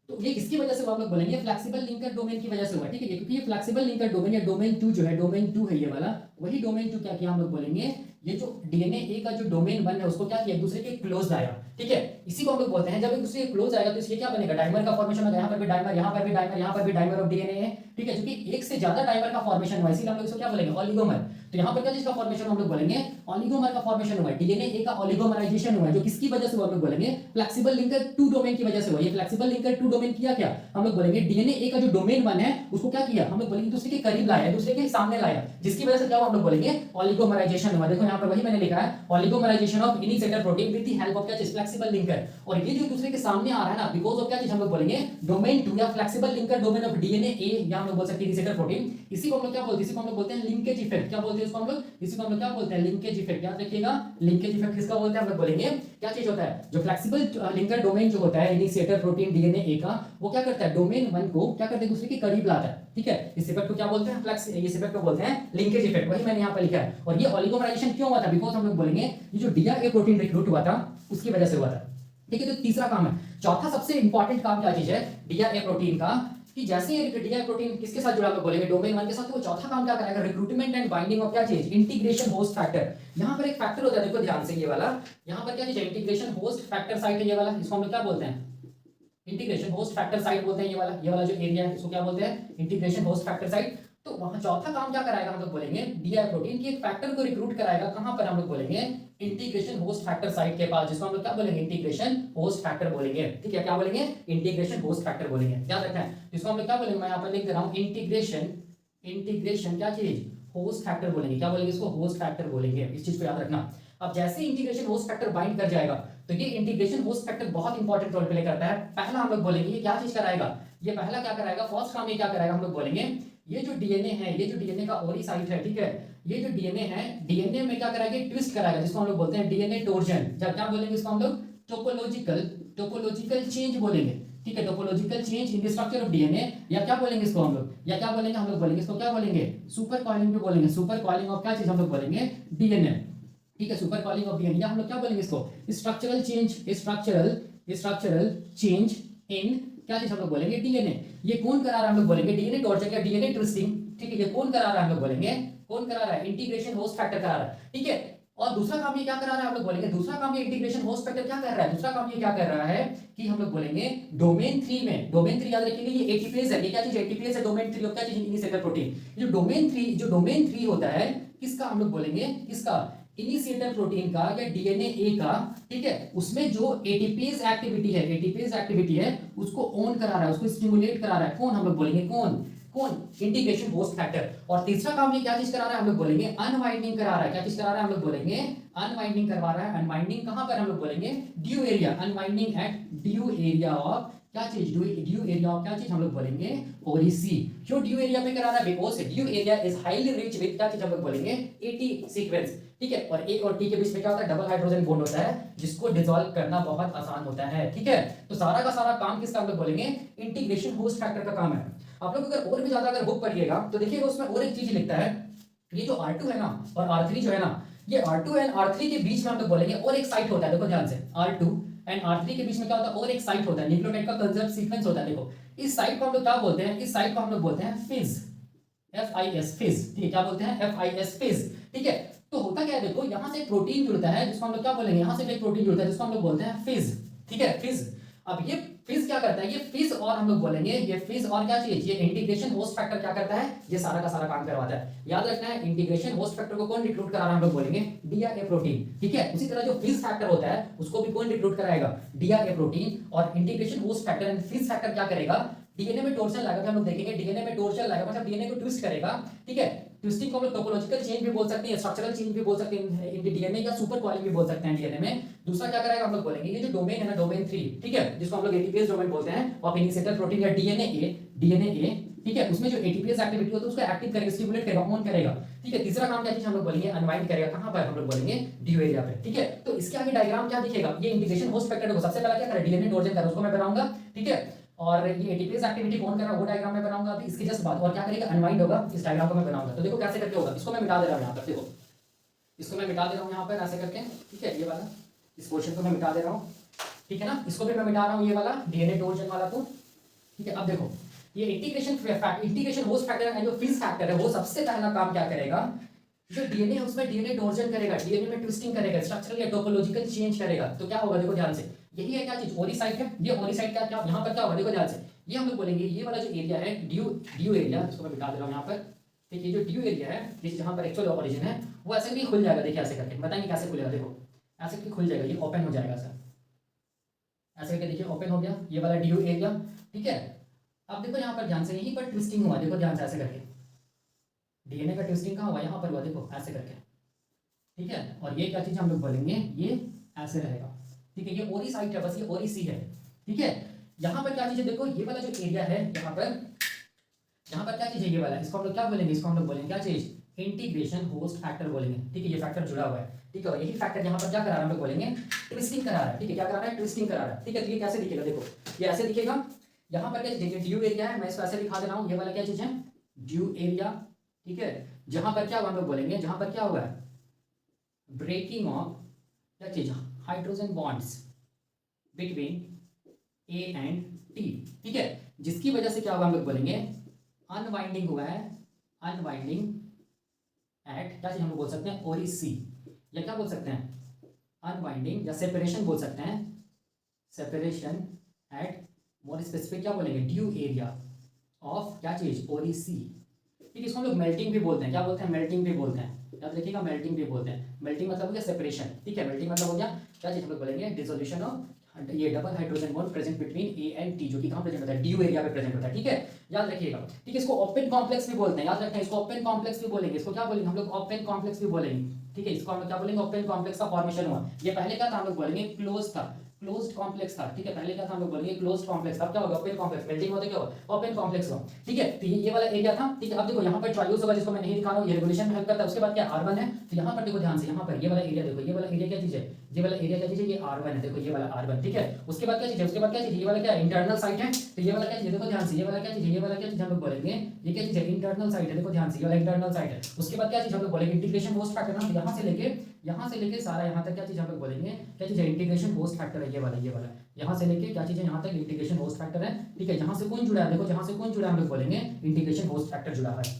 तो ये किसकी वजह से हुआ, हम लोग बोलेंगे फ्लेक्सिबल लिंकर डोमेन की वजह से हुआ। ठीक है, क्योंकि ये फ्लेक्सिबल लिंकर डोमेन या डोमेन 2 जो है, डोमेन 2 है ये वाला, वही डोमेन 2 क्या किया हम लोग बोलेंगे, ये जो डीएनए ए का जो डोमेन 1 है, उसको क्या किया, एक दूसरे के क्लोज लाया। ठीक है, इसी को हम लोग बोलते हैं, जब एक दूसरे के क्लोज आएगा तो इसलिए क्या बनेगा, डाइमर का फॉर्मेशन होगा। यहाँ पर भी डाइमर, यहाँ पर भी डाइमर, यहाँ पर भी डाइमर ऑफ डीएनए है। ठीक है, क्योंकि एक से ज्यादा डाइमर का फॉर्मेशन हुआ, इसीलिए हम लोग इसको क्या बोलेंगे, ऑलिगोमर। तो यहाँ पर क्या चीज का फॉर्मेशन हम लोग बोलेंगे, ऑलिगोमर का फॉर्मेशन हुआ है, डीएनए ए का ऑलिगोमराइजेशन हुआ है, जो किसकी वजह से हुआ, हम लोग बोलेंगे फ्लेक्सिबल लिंकर 2 डोमेन की वजह से हुआ। ये फ्लेक्सिबल लिंकर 2 डोमेन किया क्या, हम लोग बोलेंगे डीएनए ए का जो डोमेन 1 है, उसको क्या किया, हम लोग बोलेंगे दूसरे के करीब लाया, दूसरे के सामने लाया, जिसकी वजह से क्या हुआ, हम लोग बोलेंगे ऑलिगोमराइजेशन हुआ। देखो यहाँ पर वही मैंने लिखा है, oligomerization of initiator protein with the help of क्या चीज, फ्लेक्सिबल लिंकर। और ये जो दूसरे के सामने आ रहा है ना, बिकॉज ऑफ क्या चीज हम लोग बोलेंगे, डोमेन 2 या flexible linker domain of DNA A, या हम लोग बोल सकते हैं रिसेप्टर प्रोटीन। इसी को हम लोग क्या बोलते हैं, इसी को हम लोग बोलते हैं लिंकेज इफेक्ट। क्या बोलते हैं इसको हम लोग, इसी को हम लोग क्या बोलते हैं, लिंकेज इफेक्ट। याद रखिएगा, लिंकेज इफेक्ट किसका बोलते हैं, हम लोग बोलेंगे क्या चीज होता है, जो फ्लेक्सिबल लिंकर डोमेन जो होता है इनिशिएटर प्रोटीन डीएनए ए का, वो क्या करता है, डोमेन 1 को क्या करते हैं, दूसरे के करीब लाता है। ठीक है, इस इफेक्ट को क्या बोलते हैं, इस इफेक्ट को बोलते हैं लिंकेज इफेक्ट। वही मैंने यहाँ पर लिखा है। और ये ऑलिगोमराइजेशन क्यों हुआ था, बिकॉज हम लोग बोलेंगे ये जो डीआरए प्रोटीन रिक्रूट हुआ था उसकी वजह से हुआ था। ठीक है, तो तीसरा काम है। चौथा सबसे इंपॉर्टेंट काम क्या चीज है डीआरए प्रोटीन का, कि जैसे ही डीआरए प्रोटीन किसके साथ जुड़ा, हम लोग बोलेंगे डोमेन 1 के साथ, तो वो चौथा काम क्या करेगा, रिक्रूटमेंट एंड बाइंडिंग ऑफ क्या चीज, इंटीग्रेशन होस्ट फैक्टर। यहां पर एक फैक्टर होता है, देखो ध्यान से, ये वाला यहां पर क्या चीज है, इंटीग्रेशन होस्ट फैक्टर साइट है ये वाला, इसको हम लोग क्या बोलते हैं, इंटीग्रेशन होस्ट फैक्टर साइट बोलते हैं। ये वाला जो एरिया है इसको क्या बोलते हैं, इंटीग्रेशन होस्ट फैक्टर साइट। तो वहां चौथा काम क्या कराएगा, हम लोग बोलेंगे डीआरए प्रोटीन की एक फैक्टर को रिक्रूट कराएगा, कहां पर, हम लोग बोलेंगे इंटीग्रेशन होस्ट फैक्टर साइट के पास, जिसको हम लोग क्या बोलेंगे, इंटीग्रेशन होस्ट फैक्टर बोलेंगे। ठीक है, क्या बोलेंगे, इंटीग्रेशन होस्ट फैक्टर बोलेंगे, याद रखना है। इसको हम लोग क्या बोलेंगे, मैं यहां पर लिख दे रहा हूं, इंटीग्रेशन क्या चीज, होस्ट फैक्टर बोलेंगे। क्या बोलेंगे इसको, होस्ट फैक्टर बोलेंगे, इस चीज को याद रखना। अब जैसे इंटीग्रेशन होस्ट फैक्टर बाइंड कर जाएगा, तो ये इंटीग्रेशन होस्ट फैक्टर बहुत इंपॉर्टेंट रोल प्ले करता है। पहला हम लोग बोलेंगे ये क्या चीज कराएगा, ये पहला क्या कराएगा, फर्स्ट काम ये क्या कराएगा, हम लोग बोलेंगे ये जो डीएनए है, ये जो डीएनए का ओरी साइट है, ठीक है, ये जो डीएनए है, डीएनए में क्या कराएगा, ट्विस्ट कराएगा, जिसको हम लोग बोलते हैं डीएनए टोर्जन। क्या बोलेंगे इसको हम लोग, टोपोलॉजिकल चेंज बोलेंगे। ठीक है, topological change in the structure of DNA, या क्या बोलेंगे इसको हम लोग, या क्या बोलेंगे, हम लोग बोलेंगे इसको क्या बोलेंगे, सुपर कॉइलिंग भी बोलेंगे। सुपर कॉइलिंग ऑफ क्या चीज, हम लोग बोलेंगे डीएनए। ठीक है, सुपर कॉइलिंग ऑफ डीएनए, या हम लोग क्या बोलेंगे इसको, स्ट्रक्चरल चेंज इन क्या चीज, हम लोग बोलेंगे डीएनए। ये कौन करा रहा है, हम लोग बोलेंगे डीएनए टॉर्चर या डीएनए ट्विस्टिंग। ठीक है, ये कौन करा रहा है, हम लोग बोलेंगे कौन करा रहा है, इंटीग्रेशन होस्ट फैक्टर करा रहा है। ठीक है, और दूसरा काम ये क्या करा रहा है, हम लोग बोलेंगे दूसरा काम ये इंटीग्रेशन होस्ट फैक्टर क्या कर रहा है, दूसरा काम ये क्या कर रहा है कि हम लोग बोलेंगे डोमेन 3 में, डोमेन 3 याद रखिएगा, ये एटीपीएस है। ये क्या चीज, एटीपीएस है, डोमेन 3 क्या चीज, इनिशिएटर प्रोटीन। जो डोमेन 3 होता है किसका, हम लोग बोलेंगे किसका, इनिशिएटर प्रोटीन का या डीएनए ए का। ठीक है, उसमें जो एटीपीएस एक्टिविटी है उसको ऑन करा रहा है, उसको स्टिमुलेट करा रहा है, कौन, हम लोग बोलेंगे कौन इंटीग्रेशन होस्ट फैक्टर। और तीसरा काम ये क्या चीज करा रहा है, हम लोग बोलेंगे अनवाइंडिंग करा रहा है। क्या चीज करा रहा है, हम लोग बोलेंगे अनवाइंडिंग करवा रहा है। अनवाइंडिंग कहां पर, हम लोग बोलेंगे due area, unwinding at due area of क्या चीज, ड्यू एरिया ऑफ क्या चीज, हम लोग बोलेंगे ओरिसी। क्यों ड्यू एरिया पे करा रहा है, because due area is highly rich with क्या चीज, हम लोग बोलेंगे एटी सीक्वेंस। ठीक है, और ए और टी के बीच में क्या होता है, डबल हाइड्रोजन बॉन्ड होता है, जिसको डिसॉल्व करना बहुत आसान होता है। ठीक है, तो सारा का सारा काम किसका, हम लोग बोलेंगे इंटीग्रेशन होस्ट फैक्टर का काम है। आप लोग अगर और भी ज्यादा अगर बुक पढ़िएगा तो देखिएगा उसमें और एक चीज लिखता है, ये जो R2 है ना और R3 जो है ना, ये R2 एंड R3 के बीच में हम लोग बोलेंगे और एक साइट होता है, देखो ध्यान से, R2 एंड R3 के बीच में क्या होता है, और एक साइट होता है, न्यूक्लियोटाइड का कंजर्व सीक्वेंस होता है। देखो इस साइट को हम लोग क्या बोलते हैं, इस साइट को हम लोग बोलते हैं फिज, FIS फिज। ठीक है, क्या बोलते हैं, FIS फिज। ठीक है, तो होता क्या है, देखो यहां से प्रोटीन जुड़ता है जिसको हम लोग क्या बोलेंगे, यहां से एक प्रोटीन जुड़ता है जिसको हम लोग बोलते हैं फिज। ठीक है, फिज। अब ये फिज क्या करता है, ये फिज और हम लोग बोलेंगे ये फिज और क्या चीज, ये इंटीग्रेशन होस्ट फैक्टर क्या करता है, ये सारा का सारा काम करवाता है। याद रखना है, इंटीग्रेशन होस्ट फैक्टर को कौन रिक्रूट करा रहा है, हम लोग बोलेंगे डीआरए प्रोटीन। ठीक है, उसी तरह जो फिज फैक्टर होता है उसको भी कौन रिक्रूट कराएगा, डीआरए प्रोटीन। और इंटीग्रेशन होस्ट फैक्टर एंड फिज फैक्टर क्या करेगा, डीएनए में टोर्शन लाएगा, हम लोग देखेंगे डीएनए में टोर्शन लाएगा, मतलब डीएनए को ट्विस्ट करेगा। ठीक है, ट्विस्टिंग को हम लोग टोपोलॉजिकल चेंज भी बोल सकते हैं, स्ट्रक्चरल चेंज भी बोल सकते हैं इन डीएनए, या सुपर कॉइलिंग भी बोल सकते हैं डीएनए में। दूसरा क्या करेगा, हम लोग बोलेंगे ये जो डोमेन है ना, डोमेन 3, ठीक है, जिसको हम लोग एटीपीएस डोमेन बोलते हैं, ऑफ इनिशिएटर प्रोटीन या डीएनए ए। ठीक है, उसमें जो एटीपीएस एक्टिविटी होती है उसको एक्टिव करेगा, स्टिमुलेट करेगा, ऑन करेगा। ठीक है, तीसरा काम क्या चीज हम लोग बोलेंगे, अनवाइंड करेगा, कहां पर, हम लोग बोलेंगे ड्यू एरिया पे। ठीक है, तो इसके आगे डायग्राम क्या दिखेगा, ये इंटीग्रेशन होस्ट फैक्टर को सबसे पहले क्या करेगा, डीएनए टोर्जन करेगा, उसको मैं बनाऊंगा। ठीक है, और ये एटीपीएस एक्टिविटी कौन कर रहा है वो डायग्राम में बनाऊंगा अभी इसके जस्ट बाद, और क्या करेगा अनवाइंड होगा, इस डायग्राम को मैं बनाऊंगा। तो देखो कैसे करके होगा, इसको मैं मिटा दे रहा हूं यहां पर, देखो इसको मैं मिटा दे रहा हूं यहां पर ऐसे करके। ठीक है, ये वाला इस पोर्शन को मैं मिटा दे रहा हूं, ठीक है ना, इसको भी मैं मिटा रहा हूं, ये वाला डीएनए टोर्जन वाला को। ठीक है, अब देखो ये इंटीग्रेशन होस्ट फैक्टर एंड जो फिज फैक्टर है वो सबसे पहला काम क्या करेगा, जो डीएनए है उसमें डीएनए टोर्जन करेगा, डीएनए में ट्विस्टिंग करेगा, स्ट्रक्चरल या टोपोलॉजिकल चेंज करेगा। तो क्या होगा, देखो ध्यान से, यही है क्या चीज, ओरी साइट है, ये ओरी साइट क्या यहां पर क्या होगा, देखो ध्यान से, ये हम लोग बोलेंगे ये वाला जो एरिया है ड्यू एरिया, इसको मैं मिटा दे रहा हूं यहां पर। ठीक है, जो ड्यू एरिया है जिस जहां पर एक्चुअल ओरिजिन है वो ऐसे भी खुल जाएगा, देखिए ऐसे करके बताएंगे कैसे खुलेगा, देखो ऐसे करके खुल जाएगा, ये ओपन हो जाएगा सर, ऐसे करके देखिए ओपन हो गया ये वाला ड्यू एरिया। ठीक है, अब देखो यहाँ पर ध्यान से, यहीं पर ट्विस्टिंग हुआ, देखो ध्यान से ऐसे करके, डीएनए का ट्विस्टिंग कहाँ हुआ, यहाँ पर हुआ, देखो ऐसे करके। ठीक है, और ये क्या चीज हम लोग बोलेंगे, ये ऐसे रहेगा। ठीक है, ये ओरी साइट है, बस ये ओरी सी है। ठीक है, यहाँ पर क्या चीज है, देखो ये वाला जो एरिया है यहाँ पर, यहाँ पर क्या चीज़ है ये वाला, इसको हम लोग क्या बोलेंगे, इसको हम लोग बोलेंगे क्या चीज़, इंटीग्रेशन होस्ट फैक्टर बोलेंगे। ठीक है, ये फैक्टर जुड़ा हुआ है। ठीक है, और यही फैक्टर यहाँ पर क्या करा रहा है हम लोग बोलेंगे, ट्विस्टिंग करा रहा है। ठीक है, क्या करा रहा है, ट्विस्टिंग करा रहा है। ठीक है, तो ये कैसे दिखेगा, देखो ये ऐसे दिखेगा। यहाँ पर क्या चीज़ है, ड्यू एरिया है, मैं इसको ऐसे दिखा दे रहा हूँ, ये वाला क्या चीज़ है, ड्यू एरिया। ठीक है, जहाँ पर क्या हुआ हम लोग बोलेंगे, जहाँ पर क्या हुआ है, ब्रेकिंग ऑफ क्या चीज़, hydrogen bonds between A and T. ठीक है, जिसकी वजह से क्या हुआ हम लोग बोलेंगे, अनवाइंडिंग हुआ है, अनवाइंडिंग एट क्या चीज हम लोग बोल सकते हैं, ओरिसी, या क्या बोल सकते हैं, अनवाइंडिंग या सेपरेशन बोल सकते हैं, सेपरेशन एट मोर स्पेसिफिक क्या बोलेंगे, ड्यू एरिया ऑफ क्या चीज, ओरिसी। ठीक है, इसको हम लोग मेल्टिंग भी बोलते हैं, क्या बोलते हैं, मेल्टिंग भी बोलते हैं। याद रखिएगा, मेल्टिंग भी बोलते हैं। मेल्टिंग मतलब हो गया सेपरेशन। ठीक है, मेल्टिंग मतलब हो गया क्या चीज हम लोग बोलेंगे, डिसोल्यूशन ऑफ ये double hydrogen bond present between A and T, जो कि कहां प्रेजेंट होता है, ड्यू एरिया पे प्रेजेंट होता है। ठीक है, याद रखिएगा। ठीक है, इसको ओपन कॉम्प्लेक्स भी बोलते हैं, याद रखना, इसको ओपन कॉम्प्लेक्स भी बोलेंगे। इसको क्या बोलेंगे हम लोग, ओपन कॉम्प्लेक्स भी बोलेंगे। ठीक है, इसको हम लोग क्या बोलेंगे, ओपन कॉम्प्लेक्स का फॉर्मेशन हुआ। ये पहले क्या था हम लोग बोलेंगे, क्लोज था, क्लोज्ड कॉम्प्लेक्स था। ठीक है, पहले क्या था हम लोग बोलेंगे, क्लोज्ड कॉम्प्लेक्स। अब क्या होगा, ओपन कॉम्प्लेक्स। मेल्टिंग होते क्या होगा, ओपन कॉम्प्लेक्स हो। ठीक है, तो ये वाला एरिया था। ठीक है, अब देखो यहाँ पर ट्रायोस होगा, जिसको मैं नहीं दिखा रहा हूँ, ये रेगुलेशन में हेल्प करता है। उसके बाद क्या, R1 है, तो यहाँ पर देखो ध्यान से, यहाँ पर ये वाला एरिया देखो, ये वाला एरिया क्या चीज है, ये वाला एरिया क्या चीज है, ये R1 है। देखो ये वाला R1। ठीक है, उसके बाद क्या चीज है, उसके बाद क्या चीज है, ये वाला क्या है, इंटरनल साइट है। तो ये वाला क्या चीज है, देखो ध्यान से, ये वाला क्या चीज है, ये वाला क्या चीज हम लोग बोलेंगे, ये क्या चीज है, इंटरनल साइट है। देखो ध्यान से, ये वाला इंटरनल साइट है। उसके बाद क्या चीज हम लोग बोलेंगे, इंटीग्रेशन होस्ट फैक्टर ना, यहाँ से लेके सारा यहाँ तक क्या चीज हम लोग बोलेंगे, क्या चीज है, इंटीग्रेशन होस्ट फैक्टर है, ये वाला यहाँ से लेके क्या चीज है, यहाँ तक इंटीग्रेशन होस्ट फैक्टर है। ठीक है, जहाँ से कौन जुड़ा है, देखो जहाँ से कौन जुड़ा है हम लोग बोलेंगे, इंटीग्रेशन होस्ट फैक्टर जुड़ा है।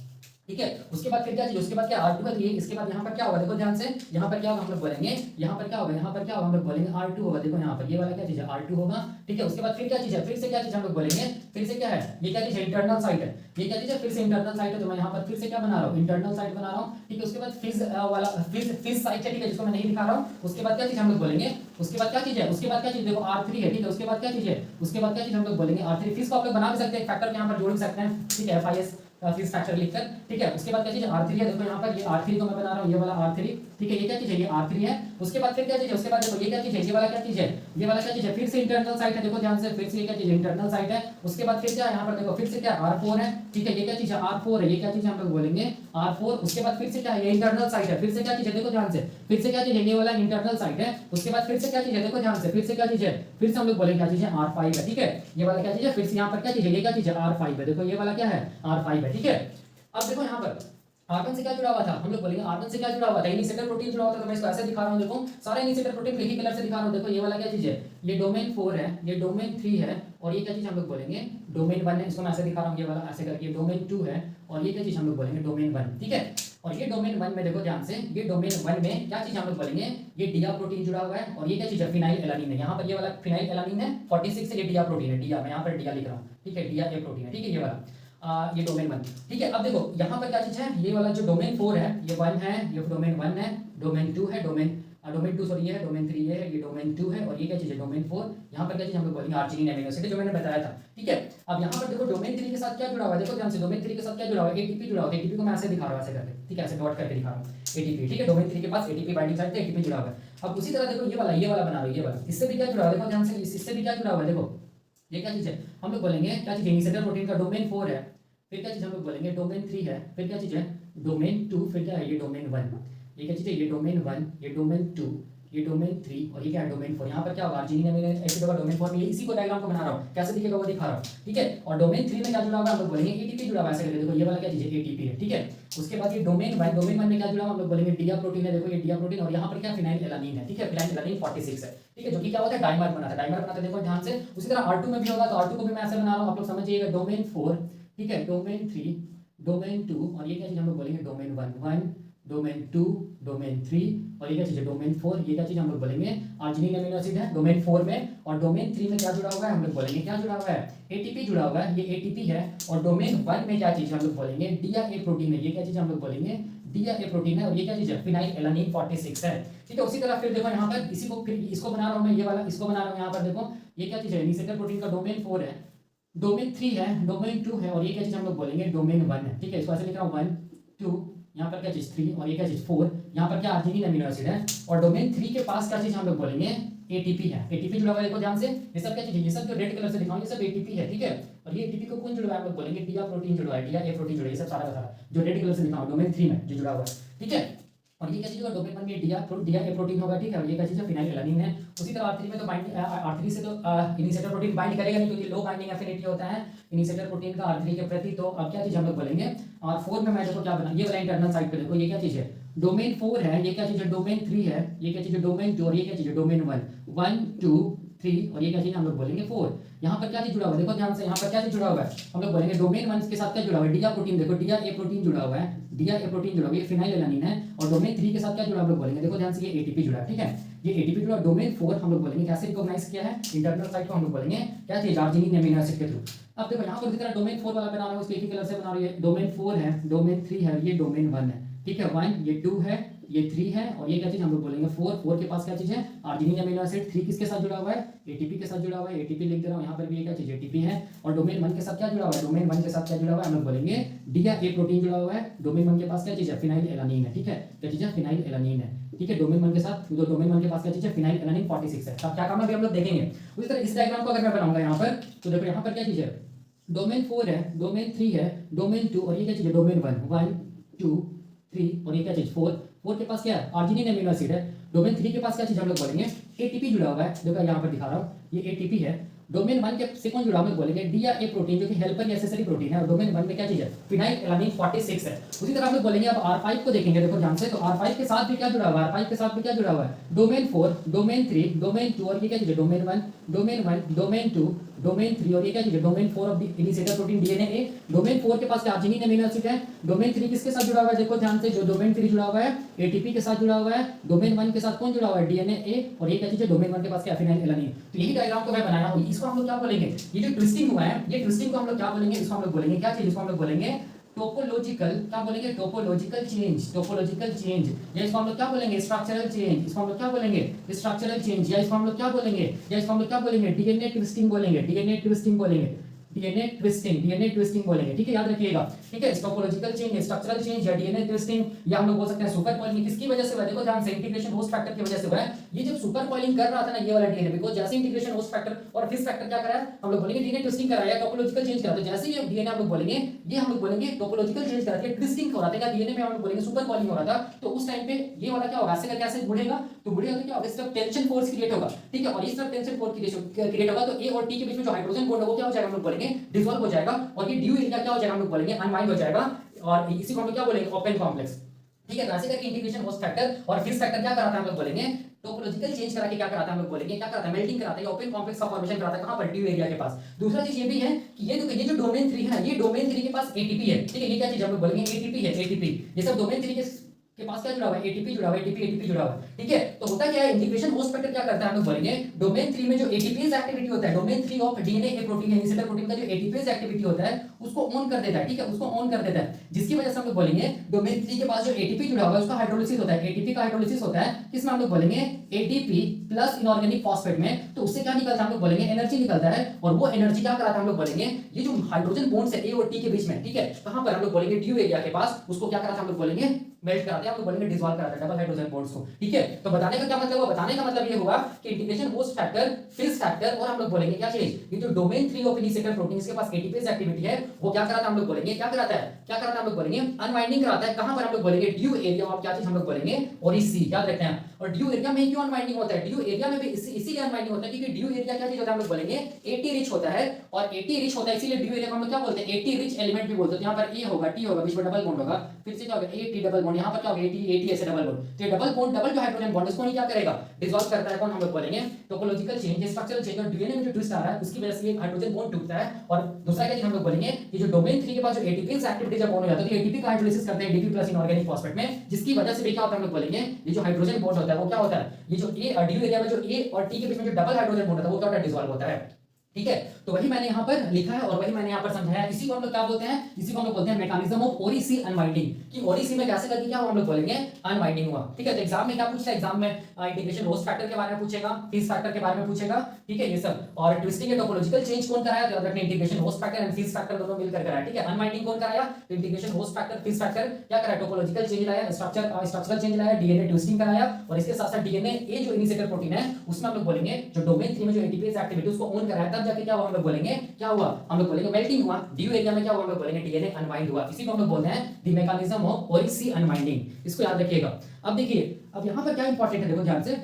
ठीक है, उसके बाद फिर क्या चीज, उसके बाद क्या R2 है, ये इसके बाद यहाँ पर क्या होगा, देखो ध्यान से, यहाँ पर क्या होगा हम लोग बोलेंगे, यहाँ पर क्या होगा, यहाँ पर क्या होगा हम लोग बोलेंगे, R2 होगा। देखो यहाँ पर ये वाला क्या चीज है, R2 होगा। ठीक है, उसके बाद फिर क्या चीज है, फिर से क्या चीज हम लोग बोलेंगे, फिर से क्या है, ये क्या चीज है, इंटरनल साइट है। ये क्या चीज है, फिर से इंटरनल साइट है। तो मैं यहाँ पर फिर से क्या बना रहा हूँ, इंटरनल साइट बना रहा हूँ। ठीक है, उसके बाद फिज वाला फिज साइट है। ठीक है, जिसको मैं नहीं दिखा रहा हूँ। उसके बाद क्या चीज हम लोग बोलेंगे, उसके बाद क्या चीज है, उसके बाद क्या चीज, देखो R3 है। ठीक है, उसके बाद क्या चीज है, उसके बाद क्या चीज हम लोग बोलेंगे, R3। फिज को आप लोग बना भी सकते हैं, फैक्टर यहाँ पर जोड़ भी सकते हैं। ठीक है, FIS फिज फैक्टर लिखकर। ठीक है, उसके बाद क्या चीज है, R3 है। देखो यहाँ पर ये R3 को मैं बना रहा हूँ, ये वाला R3। ठीक है, ये क्या चीज है, ये R3 है। उसके बाद फिर क्या चीज है, उसके बाद देखो ये क्या चीज है, ये वाला क्या चीज है, ये वाला क्या चीज है, फिर से इंटरनल साइट है। देखो ध्यान से, फिर से ये क्या चीज है, इंटरनल साइट है। उसके बाद फिर क्या है, यहाँ पर देखो फिर से क्या R4 है। ठीक है, ये क्या चीज है, R4 है। ये क्या चीज है, हम लोग बोलेंगे R4। उसके बाद फिर से क्या है, ये इंटरनल साइट है। फिर से क्या चीज है, देखो ध्यान से, फिर से क्या चीज है, ये वाला इंटरनल साइट है। उसके बाद फिर से क्या चीज है, देखो ध्यान से, फिर से क्या चीज है, फिर से हम लोग बोलेंगे क्या चीज है, R5 है। ठीक है, ये वाला क्या चीज है, फिर से यहाँ पर क्या चीज है, ये क्या चीज है, R5 है। देखो ये वाला क्या है, R5 है। ठीक है, अब देखो यहाँ पर R1 से क्या जुड़ा हुआ था, हम लोग बोलेंगे R1 से क्या जुड़ा हुआ था, इनिशिएटर प्रोटीन जुड़ा हुआ था। तो मैं इसको ऐसे दिखा रहा हूँ, देखो सारा इनिशिएटर प्रोटीन एक ही कलर से दिखा रहा हूँ। देखो ये वाला क्या चीज है, ये डोमेन 4 है, ये डोमेन 3 है, और ये क्या चीज हम लोग बोलेंगे, डोमेन 1 है। इसको मैं ऐसे दिखा रहा हूँ, ये वाला ऐसे करके, डोमेन 2 है, और ये क्या चीज हम लोग बोलेंगे, डोमेन 1। ठीक है, और ये डोमेन 1 में देखो ध्यान से, ये डोमेन 1 में क्या चीज हम लोग बोलेंगे, ये डिया प्रोटीन जुड़ा हुआ है, और ये क्या चीज है, फिनाइल एलानिन है। यहाँ पर ये वाला फिनाइल एलानिन है 46 से, ये डिया प्रोटीन है, डिया, मैं यहाँ पर डिया लिख रहा हूँ। ठीक है, डिया ए प्रोटीन है। ठीक है, ये वाला ये डोमेन 1। ठीक है, अब देखो यहाँ पर क्या चीज है, ये वाला जो डोमेन 4 है, ये 1 है, ये डोमेन 1 है, डोमेन 2 है, डोमेन 2 सॉरी, ये है डोमेन 3, ये है, ये डोमेन 2 है, और ये क्या चीज है, डोमेन 4। यहाँ पर क्या चीज हम लोग बोलेंगे, आर्जिनिन अमीनो एसिड, जो मैंने बताया था। ठीक है, अब यहाँ पर देखो डोमेन 3 के साथ क्या जुड़ा हुआ है, देखो ध्यान से, डोमेन 3 के साथ क्या जुड़ा हुआ है, एटीपी जुड़ा हुआ है। एटीपी को मैं ऐसे दिखा रहा हूँ, ऐसे करके। ठीक है, ऐसे डॉट करके दिखा रहा हूँ, एटीपी। ठीक है, डोमेन 3 के पास एटीपी बाइंडिंग साइट पे एटीपी जुड़ा हुआ है। अब उसी तरह देखो ये वाला बना रहा है, ये वाला, इससे भी क्या जुड़ा हुआ है, देखो ध्यान से, इससे भी क्या जुड़ा हुआ है, देखो ये क्या चीज है, हम लोग बोलेंगे क्या चीज, इनिशिएटर प्रोटीन का डोमेन 4 है। फिर क्या चीज हम लोग बोलेंगे, डोमेन 3 है। फिर क्या चीज है, डोमेन 2। फिर क्या है, ये डोमेन 1। ये क्या चीज है, ये डोमेन 1, ये डोमेन 2, ये डोमेन 3, और ये क्या है, डोमेन 4। यहाँ पर क्या होगा, आर्जिनिन अमीनो एसिड होगा डोमेन 4 में। ये इसी को डायग्राम को बना रहा हूँ, कैसे दिखेगा वो दिखा रहा हूँ। ठीक है, और डोमेन 3 में क्या जुड़ा हुआ है, हम लोग बोलेंगे एटीपी जुड़ा हुआ है, ऐसे करके। देखो ये वाला क्या चीज है, एटीपी है। ठीक है, उसके बाद ये डोमेन 1 में क्या जुड़ा हुआ, हम लोग बोलेंगे डिया प्रोटीन है। देखो ये डिया प्रोटीन, और यहाँ पर क्या, फिनाइल एलानिन है। ठीक है, फिनाइल एलानिन 46 है। ठीक है, जो कि क्या होता है, डाइमर बनाता है, डाइमर बनाता है। देखो ध्यान से, उसी तरह R2 में भी होगा, तो R2 को भी मैं ऐसे बना रहा हूँ, आप लोग समझिएगा, डोमेन 4। ठीक है, डोमेन 3, डोमेन 2, और ये क्या चीज हम लोग बोलेंगे, डोमेन 1, डोमेन 2, डोमेन 3, और ये क्या चीज है, डोमेन 4। ये क्या चीज हम लोग बोलेंगे, आर्जिनिन अमीनो एसिड है डोमेन 4 में। और डोमेन 3 में क्या जुड़ा हुआ है, हम लोग बोलेंगे क्या जुड़ा हुआ है, एटीपी जुड़ा हुआ है, ये एटीपी है। और डोमेन 1 में क्या चीज हम लोग बोलेंगे, डिया ए प्रोटीन है। ये क्या चीज हम लोग बोलेंगे, डिया ए प्रोटीन है, और ये क्या चीज है, फिनाइल एलानिन 46 है। ठीक है, उसी तरह फिर देखो यहाँ पर इसी को, फिर इसको बना रहा हूँ मैं, ये वाला इसको बना रहा हूँ। यहाँ पर देखो ये क्या चीज है, इनिशिएटर प्रोटीन का डोमेन 4 है, डोमेन 3 है, डोमेन 2 है, और ये क्या चीज हम लोग बोलेंगे, डोमेन 1 है। ठीक है, इसको ऐसे लिख रहा हूँ, 1, 2, यहाँ पर क्या चीज 3, और ये क्या चीज 4। यहाँ पर क्या, आर्जिनिन अमीनो एसिड है। और डोमेन 3 के पास क्या चीज हम लोग बोलेंगे, एटीपी है, एटीपी जुड़ा हुआ है, देखो ध्यान से, ये सब क्या चीज है, ये सब जो रेड कलर से लिखा हुआ है ये सब एटीपी है, ठीक है। और ये एटीपी को कौन जुड़ा हुआ है, हम लोग बोलेंगे डीआ प्रोटीन जुड़ा है, डीआ ए प्रोटीन जुड़ा है, ये सब सारा का सारा जो रेड कलर से लिखा हुआ है डोमेन 3 में जो जुड़ा हुआ है, ठीक है। और ये क्या चीज होगा, डोमेन 1 में डीआ ए प्रोटीन होगा, ठीक है। और ये क्या चीज है, फिनाइल एलानिन है। उसी तरह R3 में तो बाइंडिंग R3 से तो इनिशिएटर प्रोटीन बाइंड करेगा नहीं, क्योंकि लो बाइंडिंग एफिनिटी होता है इनिशिएटर प्रोटीन का R3 के प्रति। तो अब क्या चीज हम लोग बोलेंगे, R4 में मैं देखो क्या बना, ये वाला इंटरनल साइड पे देखो, ये क्या चीज है, डोमेन 4 है, ये क्या चीज है, डोमेन 3 है, ये क्या चीज है, डोमेन 2, और ये क्या चीज है, डोमेन 1 2 3, और ये क्या चीज है, हम लोग बोलेंगे 4। यहाँ पर क्या चीज जुड़ा हुआ है, देखो ध्यान से, यहाँ पर क्या चीज जुड़ा हुआ है, हम लोग बोलेंगे डोमेन 1 के साथ क्या जुड़ा हुआ है, डीआ प्रोटीन, देखो डीआ ए प्रोटीन जुड़ा हुआ है, डीआ ए प्रोटीन जुड़ा हुआ है, ये फिनाइल एलानिन है। और डोमेन 3 के साथ क्या जुड़ा हम लोग बोलेंगे, देखो ध्यान से, ये एटीपी जुड़ा है, ठीक है। ये एटीपी जुड़ा, डोमेन 4 हम लोग बोलेंगे कैसे रिकॉग्नाइज किया है, इंटरनल साइड को हम लोग बोलेंगे क्या चीज, आर्जिनिन अमीनो एसिड के थ्रू। अब देखो यहाँ पर इसी तरह डोमेन 4 वाला बना रहा है, उसको एक ही कलर से बना रही है, डोमेन 4 है, डोमेन 3 है, ये डोमेन 1 है, ठीक है। 1 ये 2 है, ये 3 है, और ये क्या चीज हम लोग बोलेंगे 4 के पास क्या चीज है, आर्जिनिन अमीनो एसिड। 3 किसके साथ जुड़ा हुआ है, एटीपी के साथ जुड़ा हुआ है, एटीपी लिख दे रहा हूं यहाँ पर भी, ये क्या चीज एटीपी है। और डोमेन 1 के साथ क्या जुड़ा हुआ है, डोमेन 1 के साथ क्या जुड़ा हुआ है, हम लोग बोलेंगे डीआ ए प्रोटीन जुड़ा हुआ है। डोमेन 1 के पास क्या चीज है, फिनाइल एलानिन है, ठीक है, क्या चीज है, फिनाइल एलानिन है, ठीक है। डोमेन 1 के साथ, तो डोमेन 1 के पास क्या चीज है, फिनाइल एलानिन 46 है। अब क्या काम है अभी हम लोग देखेंगे। उसी तरह इस डायग्राम को अगर मैं बनाऊंगा यहाँ पर, तो देखो यहाँ पर क्या चीज है, डोमेन 4 है, डोमेन 3 है, डोमेन 2, और ये क्या चीज है, डोमेन 1 2 3, और ये क्या चीज 4 के पास क्या है, आर्जिनिन अमीनो एसिड है। डोमेन 3 के पास क्या चीज हम लोग बोलेंगे, एटीपी जुड़ा हुआ है, देखो यहाँ पर दिखा रहा हूँ, ये एटीपी है। डोमेन 1 के से कौन जुड़ा हम लोग बोलेंगे डीआ ए प्रोटीन, जो कि हेल्पर या एसेसरी प्रोटीन है। और डोमेन 1 में क्या चीज है, फिनाइल एलानिन 46 है। उसी तरह हम लोग बोलेंगे अब R5 को देखेंगे, देखो ध्यान से, तो R5 के साथ भी क्या जुड़ा हुआ है, R5 के साथ भी क्या जुड़ा हुआ है, डोमेन 4 डोमेन 3 डोमेन 2, और ये क्या चीज है, डोमेन 1 डोमेन 2 डोमेन 3, और ये क्या चीज है, domain 4 of the initiator protein DNA A. Domain 4 के पास क्या आर्जिनिन अमीनो एसिड है। डोमेन 3 किसके साथ जुड़ा हुआ है, देखो ध्यान से, जो डोमेन 3 जुड़ा हुआ है एटीपी के साथ जुड़ा हुआ है। डोमेन 1 के साथ कौन जुड़ा हुआ है, डीएनए ए, और ये क्या चीज है, डोमेन 1 के पास क्या, फिनाइल एलानिन। तो यही डायग्राम को मैं बनाया हूं, इसको हम लोग क्या बोलेंगे, ये जो ट्विस्टिंग हुआ है, ये ट्विस्टिंग को हम लोग क्या बोलेंगे, इसको हम लोग बोलेंगे क्या चीज, इसको हम लोग बोलेंगे टोपोलॉजिकल, क्या बोलेंगे, टोपोलॉजिकल चेंज, टोपोलॉजिकल चेंज, या इसको हम लोग क्या बोलेंगे, स्ट्रक्चरल चेंज, इसको हम लोग क्या बोलेंगे, स्ट्रक्चरल चेंज, या इसको हम लोग क्या बोलेंगे, या इसको हम लोग क्या बोलेंगे, डीएनए ट्विस्टिंग बोलेंगे, डीएनए ट्विस्टिंग बोलेंगे, डीएनए ट्विस्टिंग बोलेंगे, ठीक है, याद रखिएगा, ठीक है। टोपोलॉजिकल चेंज, स्ट्रक्चरल चेंज, या डीएनए ट्विस्टिंग, या हम लोग बोल सकते हैं सुपर कॉइलिंग। किसकी वजह से हुआ, देखो ध्यान से, इंटीग्रेशन होस्ट फैक्टर की वजह से हुआ है। ये जब सुपर कॉइलिंग कर रहा था ना ये वाला डीएनए, बिकॉज़ जैसे इंटीग्रेशन होस्ट फैक्टर और फिश फैक्टर क्या कराया, हम लोग बोलेंगे डीएनए ट्विस्टिंग कराया, टोपोलॉजिकल चेंज कराया। तो जैसे ये डीएनए हम लोग बोलेंगे, ये हम लोग बोलेंगे टोपोलॉजिकल चेंज कराती है, ट्विस्टिंग हो रहा था, डीएनए में हम लोग बोलेंगे सुपर कॉइलिंग हो रहा था। तो उस टाइम पे ये वाला क्या होगा, ऐसे करके ऐसे मुड़ेगा, तो मुड़ेगा तो क्या होगा, इस तरफ टेंशन फोर्स क्रिएट होगा, ठीक है। और इस तरफ टेंशन फोर्स क्रिएट होगा, तो ए और टी के बीच में जो हाइड्रोजन बॉन्ड है वो क्या हो जाएगा, हम लोग बोलेंगे डिसॉल्व हो जाएगा, और ये ड्यू एरिया क्या हो जाएगा, हम लोग बोलेंगे अनवाइंड हो जाएगा, और इसी को हम लोग क्या बोलेंगे, ओपन कॉम्प्लेक्स, ठीक है। ऐसे करके इंटीग्रेशन होस्ट फैक्टर और फिश फैक्टर क्या कराता है, हम लोग बोलेंगे टोपोलॉजिकल चेंज करा के क्या कराता है, हम लोग बोलेंगे क्या कराता है, मेल्टिंग कराता है, ओपन कॉम्प्लेक्स का फॉर्मेशन कराता है, कहां पर, ड्यू एरिया के पास। दूसरा चीज ये भी है कि ये जो डोमेन 3 है ना, ये डोमेन 3 के पास एटीपी है, ठीक है। ये क्या चीज हम लोग बोलेंगे, एटीपी है, एटीपी। ये सब डोमेन 3 के पास क्या जुड़ा हुआ है, एटीपी जुड़ा हुआ है, एटीपी जुड़ा हुआ है, ठीक है। तो होता क्या है, इंटीग्रेशन होस्ट फैक्टर क्या करता है, हम लोग बोलेंगे डोमेन 3 में जो एटीपीज एक्टिविटी होता है, domain 3 of DNA A protein initiator protein का जो एटीपीज एक्टिविटी होता है उसको ऑन कर देता है, ठीक है, उसको ऑन कर देता है, जिसकी वजह से हम लोग बोलेंगे डोमेन 3 के पास जो एटीपी जुड़ा हुआ है उसका हाइड्रोलिसिस होता है। एटीपी का हाइड्रोलिसिस होता है किसमें, हम लोग बोलेंगे एटीपी प्लस इनऑर्गेनिक फॉस्फेट में। तो उससे क्या निकलता है, हम लोग बोलेंगे एनर्जी निकलता है, और वो एनर्जी क्या कराता है, हम लोग बोलेंगे ये जो हाइड्रोजन बॉन्ड्स है ए और टी के बीच में, ठीक है, कहां पर, हम लोग बोलेंगे ड्यू एरिया के पास, उसको क्या कराता है, हम लोग बोलेंगे मेल्ट कराते हैं, हम लोग बोलेंगे डिसॉल्व कराते हैं डबल हाइड्रोजन बॉन्ड्स को, ठीक है। तो बताने का क्या मतलब हुआ, बताने का मतलब ये हुआ कि integration host factor, fish factor, और हम लोग बोलेंगे क्या चीज, ये जो डोमेन 3 ऑफ इनिशिएटर प्रोटीन के पास एटीपीज एक्टिविटी है वो क्या कराता है, हम लोग बोलेंगे क्या कराता है, क्या कराता है, हम लोग बोलेंगे अनवाइंडिंग कराता है। कहां पर, हम लोग बोलेंगे ड्यू एरिया ऑफ क्या चीज, हम लोग बोलेंगे ओरिसी, याद रखते हैं। और ड्यू एरिया में क्यों अनवाइंडिंग होता है, ड्यू एरिया में भी इसीलिए अनवाइंडिंग होता है क्योंकि ड्यू एरिया क्या चीज होता है, हम लोग बोलेंगे एटी रिच होता है, और एटी रिच होता है इसीलिए ड्यू एरिया को हम लोग क्या बोलते हैं, एटी रिच एलिमेंट भी बोलते हैं। यहां पर ए होगा, टी होगा, बीच में डबल बॉन्ड होगा, फिर से क्या होगा, एटी डबल बॉन्ड, यहां पर क्या होगा, एटी ऐसे डबल बॉन्ड। तो ये डबल बॉन्ड, डबल जो हाइड्रोजन बॉन्ड इसको नहीं क्या करेगा, डिसॉल्व करता है, कौन, हम लोग बोलेंगे टोपोलॉजिकल चेंज, स्ट्रक्चरल चेंज, और डीएनए में जो ट्विस्ट आ रहा है उसकी वजह से ये हाइड्रोजन बॉन्ड टूटता है। और दूसरा क्या चीज हम लोग बोलेंगे, ये जो डोमेन 3 के पास जो एटीपीज एक्टिविटी जब ऑन हो जाता है तो एटीपी का हाइड्रोलिसिस करते हैं एटीपी प्लस इनऑर्गेनिक फॉस्फेट में, जिसकी वजह से भी क्या होता है, हम लोग बोलेंगे ये जो हाइड्रोजन बॉन्ड होता है वो क्या होता है, ये जो ए ड्यू एरिया में जो ए और टी के बीच में जो डबल हाइड्रोजन बॉन्ड होता है वो क्या होता है, डिसॉल्व होता है, ठीक है। तो वही मैंने यहाँ पर लिखा है और वही मैंने यहाँ पर समझाया। इसी को हम लोग क्या बोलते हैं, इसी को हम लोग बोलते हैं मैकेनिज्म ऑफ ओरिसी अनवाइंडिंग, कि ओरिसी में कैसे करके क्या हुआ हम लोग बोलेंगे अनवाइंडिंग हुआ। ठीक है, तो एग्जाम में क्या पूछता है, एग्जाम में इंटीग्रेशन होस्ट फैक्टर के बारे में पूछेगा, फीस फैक्टर के बारे में पूछेगा, ठीक है ये सब। और ट्विस्टिंग एंड टोपोलॉजिकल चेंज कौन कराया, तो याद रखना integration host factor and fees factor दोनों मिलकर कराया। ठीक है, अनवाइंडिंग कौन कराया, तो integration host factor fees factor क्या कराया, टोपोलॉजिकल चेंज लाया, स्ट्रक्चरल चेंज लाया, डीएनए ट्विस्टिंग कराया। और इसके साथ साथ डीएनए ए जो इनिशिएटर प्रोटीन है उसमें हम लोग बोलेंगे जो डोमेन 3 में जो एटीपीएस एक्टिविटी उसको ऑन कराया, तब जाके क्या हुआ हम लोग बोलेंगे, क्या हुआ हम लोग बोलेंगे मेल्टिंग हुआ। ड्यू एरिया में क्या हुआ हम लोग बोलेंगे डीएनए अनवाइंड हुआ। इसी को हम लोग बोलते हैं the mechanism of oriC unwinding. इसको याद रखिएगा। अब देखिए, अब यहाँ पर क्या इंपॉर्टेंट है, देखो ध्यान से,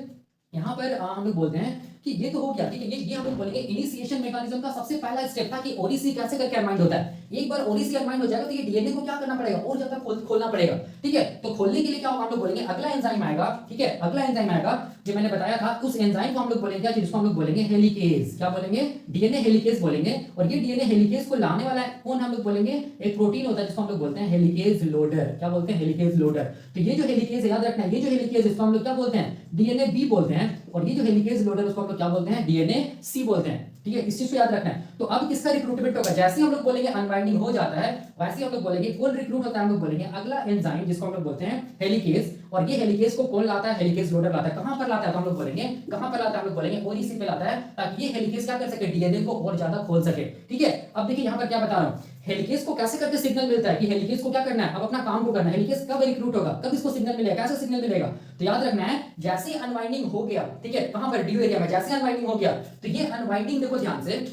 यहाँ पर हम लोग बोलते हैं कि ये तो हो गया, ठीक है, ये हम लोग बोलेंगे इनिशिएशन मैकेनिज्म का सबसे पहला स्टेप था कि ओरिसी कैसे करके अनवाइंड होता है। एक बार ओरिसी अनवाइंड हो जाएगा तो ये डीएनए को क्या करना पड़ेगा, और ज्यादा खोलना पड़ेगा। ठीक है, तो खोलने के लिए क्या होगा हम लोग बोलेंगे अगला एंजाइम आएगा। ठीक है, अगला एंजाइम आएगा जो मैंने बताया था, उस एंजाइम को हम लोग बोलेंगे जिसको हम लोग बोलेंगे हेलिकेज। क्या बोलेंगे, डीएनए हेलिकेज बोलेंगे। और ये डीएनए हेलिकेज को लाने वाला है कौन, हम लोग बोलेंगे एक प्रोटीन होता है जिसको हम लोग बोलते हैं हेलिकेज लोडर। क्या बोलते हैं, हेलिकेज लोडर। तो ये जो हेलिकेज याद रखना है, ये जो हेलिकेज इसको हम लोग क्या बोलते हैं, डीएनए बी बोलते हैं। और ये जो हेलिकेज लोडर उसको हम लोग क्या बोलते हैं, डीएनए सी बोलते हैं। ठीक है, इस चीज को याद रखना है। तो अब किसका रिक्रूटमेंट होगा, जैसे हम लोग बोलेंगे अनवाइंडिंग हो जाता है वैसे ही हम लोग बोलेंगे कौन रिक्रूट होता है, हम लोग बोलेंगे अगला एंजाइम जिसको हम लोग बोलते हैं हेलिकेज। और ये हेलिकेज को कौन लाता है, हेलिकेज लोडर लाता है। कहां पर लाता है, तो हम लोग बोलेंगे कहां पर लाता है, हम लोग बोलेंगे ओरिसी पे लाता है, ताकि ये हेलिकेज क्या कर सके, डीएनए को और ज्यादा खोल सके। ठीक है, अब देखिए यहां पर क्या बता रहा हूं, हेलिकेज को कैसे करके सिग्नल मिलता है कि हेलिकेज को क्या करना है, अब अपना काम को करना है। हेलिकेज कब रिक्रूट होगा, कब इसको सिग्नल मिलेगा, कैसे सिग्नल मिलेगा, तो याद रखना है जैसे अनवाइंडिंग हो गया, ठीक है, कहां पर ड्यू एरिया में, जैसे अनवाइंडिंग हो गया तो ये अनवाइंडिंग देखो ध्यान से,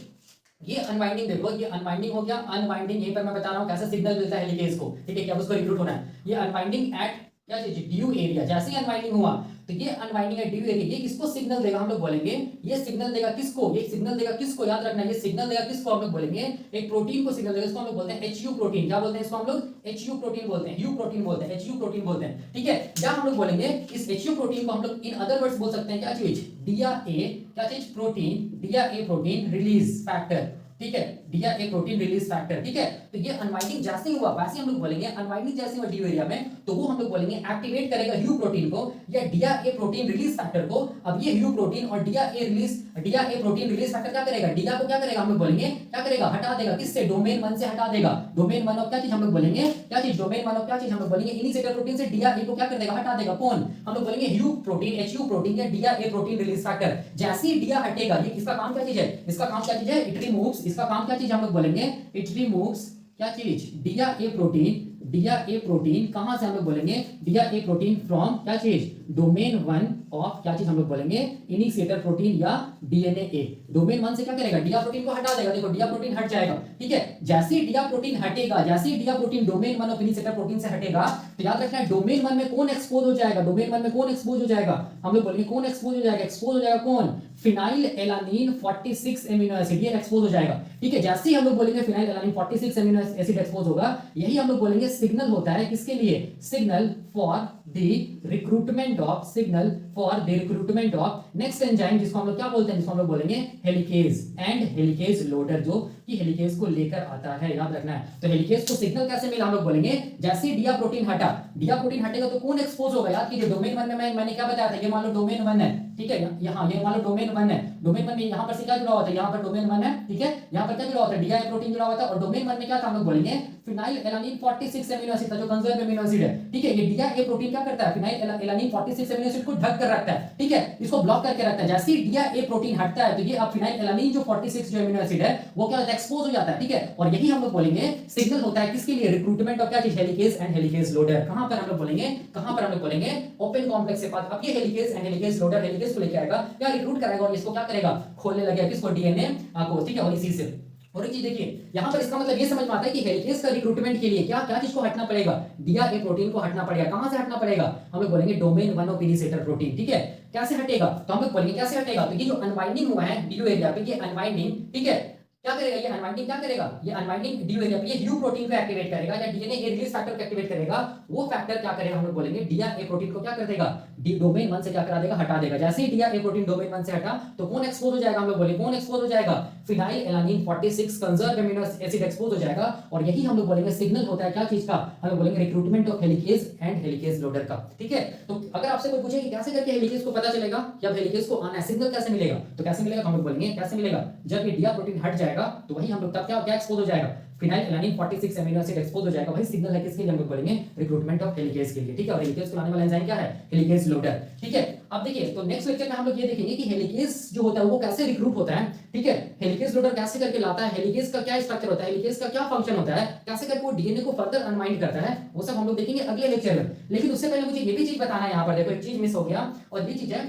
ये अनवाइंडिंग देखो, ये अनवाइंडिंग हो गया। अनवाइंडिंग यहीं पर मैं बता रहा हूं कैसे सिग्नल मिलता है हेलिकेज को। ठीक है, क्या उसको रिक्रूट होना है, ये अनवाइंडिंग एट क्या चीज, ड्यू एरिया। जैसे ही अनवाइंडिंग हुआ तो ये अनवाइंडिंग एट ड्यू एरिया, ये किसको सिग्नल देगा, हम लोग बोलेंगे ये सिग्नल देगा किसको, ये सिग्नल देगा किसको, याद रखना ये सिग्नल देगा किसको, हम लोग बोलेंगे एक प्रोटीन को सिग्नल देगा। इसको हम लोग बोलते हैं एचयू प्रोटीन। क्या बोलते हैं इसको हम लोग, एचयू प्रोटीन बोलते हैं, यू प्रोटीन बोलते हैं, एचयू प्रोटीन बोलते हैं। ठीक है, या हम लोग बोलेंगे इस एचयू प्रोटीन को हम लोग इन अदर वर्ड्स बोल सकते हैं क्या चीज, डीआरए, क्या चीज, protein, DRA protein release factor. ठीक है, डीआरए प्रोटीन रिलीज फैक्टर। ठीक है, तो ये अनवाइंडिंग जैसे ही हुआ वैसे हम लोग बोलेंगे अनवाइंडिंग जैसे हुआ ड्यू एरिया में, तो वो हम लोग बोलेंगे एक्टिवेट करेगा ह्यू प्रोटीन को या डीआरए प्रोटीन रिलीज फैक्टर को। अब ये ह्यू प्रोटीन और डीआरए प्रोटीन रिलीज फैक्टर क्या करेगा, डीआर को क्या करेगा, हम लोग बोलेंगे क्या करेगा, हटा देगा किससे, डोमेन 1 से हटा देगा। डोमेन 1 ऑफ क्या चीज, हम लोग बोलेंगे क्या चीज, डोमेन 1 ऑफ क्या चीज, हम लोग बोलेंगे इनिशिएटर प्रोटीन से डीआरए को क्या कर देगा, हटा देगा। कौन, हम लोग बोलेंगे ह्यू प्रोटीन, एचयू प्रोटीन या डीआरए प्रोटीन रिलीज फैक्टर। जैसे ही डीआर हटेगा, ये इसका काम क्या चीज है, इसका काम क्या चीज है, इट रिमूव्स, इसका काम क्या चीज हम लोग बोलेंगे, इट रिमूव्स क्या चीज, डीआरए प्रोटीन। डीआरए प्रोटीन कहां से हम लोग बोलेंगे, डीआरए प्रोटीन फ्रॉम क्या चीज, डोमेन 1 ऑफ क्या चीज, हम लोग बोलेंगे इनिशिएटर प्रोटीन या डीएनए ए। डोमेन 1 से क्या करेगा, डीआर प्रोटीन को हटा देगा। देखो डीआर प्रोटीन हट जाएगा। ठीक है, जैसे ही डीआर प्रोटीन हटेगा, जैसे ही DR protein domain 1 of initiator protein से हटेगा, तो याद रखना है डोमेन 1 में कौन एक्सपोज हो जाएगा, डोमेन 1 में कौन एक्सपोज हो जाएगा, हम लोग बोलेंगे कौन एक्सपोज हो जाएगा, एक्सपोज हो जाएगा कौन, फिनाइल एलानिन 46 एमिनो एसिड, ये एक्सपोज हो जाएगा। ठीक है, जैसे ही हम लोग बोलेंगे phenyl alanine 46 amino acid expose होगा, यही हम लोग बोलेंगे सिग्नल होता है किसके लिए, signal for the recruitment of, signal for the recruitment of next enzyme, जिसको हम लोग क्या बोलते हैं, जिसको हम लोग बोलेंगे हेलिकेज एंड हेलिकेज लोडर, जो कि हेलिकेज को लेकर आता है। याद रखना है, तो हेलिकेज को सिग्नल कैसे मिला, हम लोग बोलेंगे जैसे ही डीआर प्रोटीन हटा, डीआर प्रोटीन हटेगा तो कौन एक्सपोज होगा, याद कीजिए डोमेन 1 में मैंने क्या बताया था, ये मान लो डोमेन 1 है। ठीक है, यहाँ ये मान लो डोमेन 1 है, डोमेन 1 में यहाँ पर से क्या जुड़ा हुआ था, यहाँ पर डोमेन 1 है। ठीक है, यहाँ पर क्या जुड़ा हुआ था, डीआर प्रोटीन जुड़ा हुआ था। और डोमेन 1 में क्या था, हम लोग बोलेंगे फिनाइल एलानिन 46 एमिनो एसिड था, जो कंजर्व एमिनो एसिड है। ठीक है, ये डीआरए प्रोटीन क्या करता है, फिनाइल एलानिन 46 एमिनो एसिड को ढक कर रखता है। ठीक है, इसको ब्लॉक करके रखता है। जैसे ही डीआरए प्रोटीन हटता है तो ये अब फिनाइल एलानिन जो 46 जो एमिनो एसिड है वो क्या होता है, एक्सपोज हो जाता है। ठीक है, और यही हम लोग बोलेंगे सिग्नल होता है किसके लिए, रिक्रूटमेंट ऑफ क्या चीज, हेलिकेज एंड हेलिकेज लोडर। कहां पर हम लोग बोलेंगे, कहां पर हम लोग बोलेंगे, ओपन कॉम्प्लेक्स के पास। अब ये helicase and helicase loader helicase को लेके आएगा या रिक्रूट कराएगा और इसको क्या करेगा, खोलने लगेगा किसको, डीएनए को। ठीक है, और इसी से और एक चीज देखिए यहाँ पर, इसका मतलब ये समझ में आता है कि हेलिकेज का रिक्रूटमेंट के लिए क्या क्या चीज को हटना पड़ेगा, डीआरए प्रोटीन को हटना पड़ेगा। कहां से हटना पड़ेगा, हम लोग बोलेंगे डोमेन 1 ऑफ इनिशिएटर प्रोटीन। ठीक है, कैसे हटेगा, तो हम लोग बोलेंगे कैसे हटेगा, तो ये जो अनवाइंडिंग हुआ है ड्यू एरिया पे, ये अनवाइंडिंग, ठीक है, क्या करेगा, ये अनवाइंडिंग क्या करेगा, ये अनवाइंडिंग ड्यू एरिया पे ये ह्यू प्रोटीन को एक्टिवेट करेगा या डीएनए रिलीज फैक्टर को एक्टिवेट करेगा। वो फैक्टर क्या करेगा, हम लोग बोलेंगे डीआरए प्रोटीन को क्या कर देगा, डोमेन 1 से क्या करा देगा, हटा देगा। जैसे ही डीआरए प्रोटीन डोमेन 1 से हटा तो कौन एक्सपोज हो जाएगा, हम लोग बोले कौन एक्सपोज हो जाएगा, phenyl alanine 46 conserve amino acid expose हो जाएगा। और यही हम लोग बोलेंगे सिग्नल होता है क्या चीज का, हम लोग बोलेंगे recruitment of helicase and helicase loader का। ठीक है, तो अगर आपसे कोई पूछे कि कैसे करके हेलिकेज को पता चलेगा या हेलिकेज को आना है, सिग्नल कैसे मिलेगा, तो कैसे मिलेगा, हम लोग बोलेंगे कैसे मिलेगा, जब ये डीआर प्रोटीन हट जाएगा जाएगा तो वही हम लोग तब क्या एक्सपोज हो जाएगा, phenyl alanine 46 amino acid expose हो जाएगा। वही सिग्नल है किसके लिए, हम लोग बोलेंगे रिक्रूटमेंट ऑफ हेलिकेज के लिए, ठीक है। और हेलिकेज को लाने वाला एंजाइम क्या है, हेलिकेज लोडर, ठीक है। अब देखिए तो नेक्स्ट लेक्चर में हम लोग ये देखेंगे कि हेलिकेज जो होता है वो कैसे रिक्रूट होता है, ठीक है। हेलिकेज लोडर कैसे करके लाता है, हेलिकेज का क्या स्ट्रक्चर होता है, हेलिकेज का क्या फंक्शन होता है, कैसे करके वो डीएनए को फर्दर अनवाइंड करता है, वो सब हम लोग देखेंगे अगले लेक्चर में। लेकिन उससे पहले मुझे ये भी चीज बताना है, यहाँ पर देखो एक चीज मिस हो गया, और ये चीज है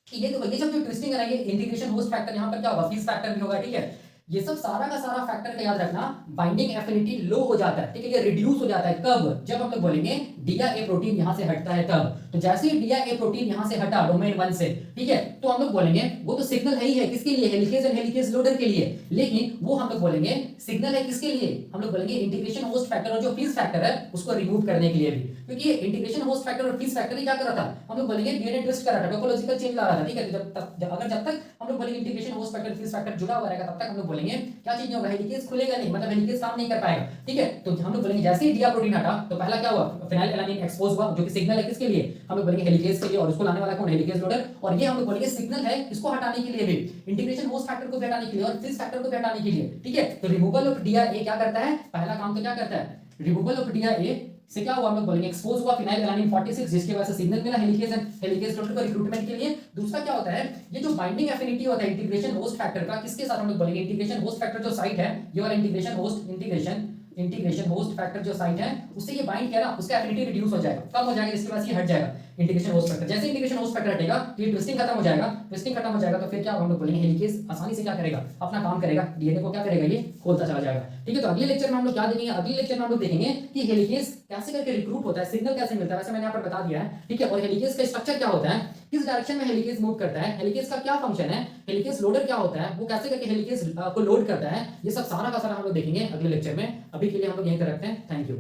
कि ये देखो ये सब जो ट्विस्टिंग है ना, ये इंटीग्रेशन होस्ट फैक्टर यहाँ पर क्या होगा, फीस फैक्टर भी होगा, ठीक है। ये सब सारा का सारा फैक्टर का याद रखना, बाइंडिंग एफिनिटी लो हो जाता है, ठीक है, ये रिड्यूस हो जाता है कब, जब हम लोग बोलेंगे डिया ए प्रोटीन यहां से हटता है तब। तो जैसे ही डिया ए प्रोटीन यहां से हटा डोमेन 1 से, ठीक है, तो हम लोग बोलेंगे वो तो सिग्नल है ही है किसके लिए, हेलिकेज एंड हेलिकेज लोडर के लिए, लेकिन वो हम लोग बोलेंगे सिग्नल है किसके लिए, हम लोग बोलेंगे इंटीग्रेशन होस्ट फैक्टर और जो फीस फैक्टर है उसको रिमूव करने के लिए भी, क्योंकि ये इंटीग्रेशन होस्ट फैक्टर और फीस फैक्टर क्या कर रहा था, हम लोग बोलेंगे डीएनए ट्विस्ट कर रहा था, टोपोलॉजिकल चेंज ला रहा था, ठीक है। जब तक हम लोग बोलेंगे integration host factor fees factor जुड़ा हुआ रहेगा तब तक हम लोग बोलेंगे क्या चीज नहीं होगा, हेलिकेज खुलेगा नहीं, मतलब हेलिकेज काम नहीं कर पाएगा, ठीक है। तो हम लोग बोलेंगे जैसे ही डिया प्रोटीन हटा तो पहला क्या हुआ, फिनाइल एलानिन एक्सपोज हुआ, जो कि सिग्नल है किसके लिए, हम लोग बोलेंगे हेलिकेज के लिए, और उसको लाने वाला कौन, हेलिकेज लोडर। और ये हम लोग बोलेंगे सिग्नल है इसको हटाने के लिए भी, इंटीग्रेशन होस्ट फैक्टर को भी हटाने के लिए और फीस फैक्टर को भी हटाने के लिए, ठीक है। तो रिमूवल ऑफ डिया ए क्या करता है, पहला काम तो क्या करता है, रिमूवल ऑफ डिया ए से क्या हुआ, हम लोग बोलेंगे एक्सपोज हुआ फिनाइल एलानिन 46, जिसकी वजह से सिग्नल मिला हेलिकेज एंड हेलिकेज लोडर को रिक्रूटमेंट के लिए। दूसरा क्या होता है, ये जो बाइंडिंग एफिनिटी होता है इंटीग्रेशन होस्ट फैक्टर का, किसके साथ हम लोग बोलेंगे, इंटीग्रेशन होस्ट फैक्टर जो साइट है, ये वाला इंटीग्रेशन होस्ट फैक्टर जो साइट है उससे ये बाइंड किया ना, उसका एफिनिटी रिड्यूस हो जाएगा, कम हो जाएगा, इसके बाद ये हट जाएगा इंटीग्रेशन होस्ट फैक्टर। जैसे इंटीग्रेशन होस्ट फैक्टर हटेगा तो ये ट्विस्टिंग खत्म हो जाएगा, ट्विस्टिंग खत्म हो जाएगा तो फिर क्या हम लोग बोलेंगे हेलिकेज आसानी से क्या करेगा, अपना काम करेगा, डीएनए को क्या करेगा, ये खोलता चला जाएगा, ठीक है। तो अगले लेक्चर में हम लोग क्या देखेंगे, अगले लेक्चर में हम लोग देखेंगे कि हेलिकेज कैसे करके रिक्रूट होता है, सिग्नल कैसे मिलता है, वैसे मैंने यहाँ पर बता दिया है, ठीक है। और हेलिकेज का स्ट्रक्चर क्या होता है, किस डायरेक्शन में हेलिकेज मूव करता है, हेलिकेज का क्या फंक्शन है, हेलिकेज लोडर क्या होता है, वो कैसे करके हेलिकेज को लोड करता है, ये सब सारा का सारा हम लोग देखेंगे अगले लेक्चर में। अभी के लिए हम लोग यहीं पर रखते हैं, थैंक यू।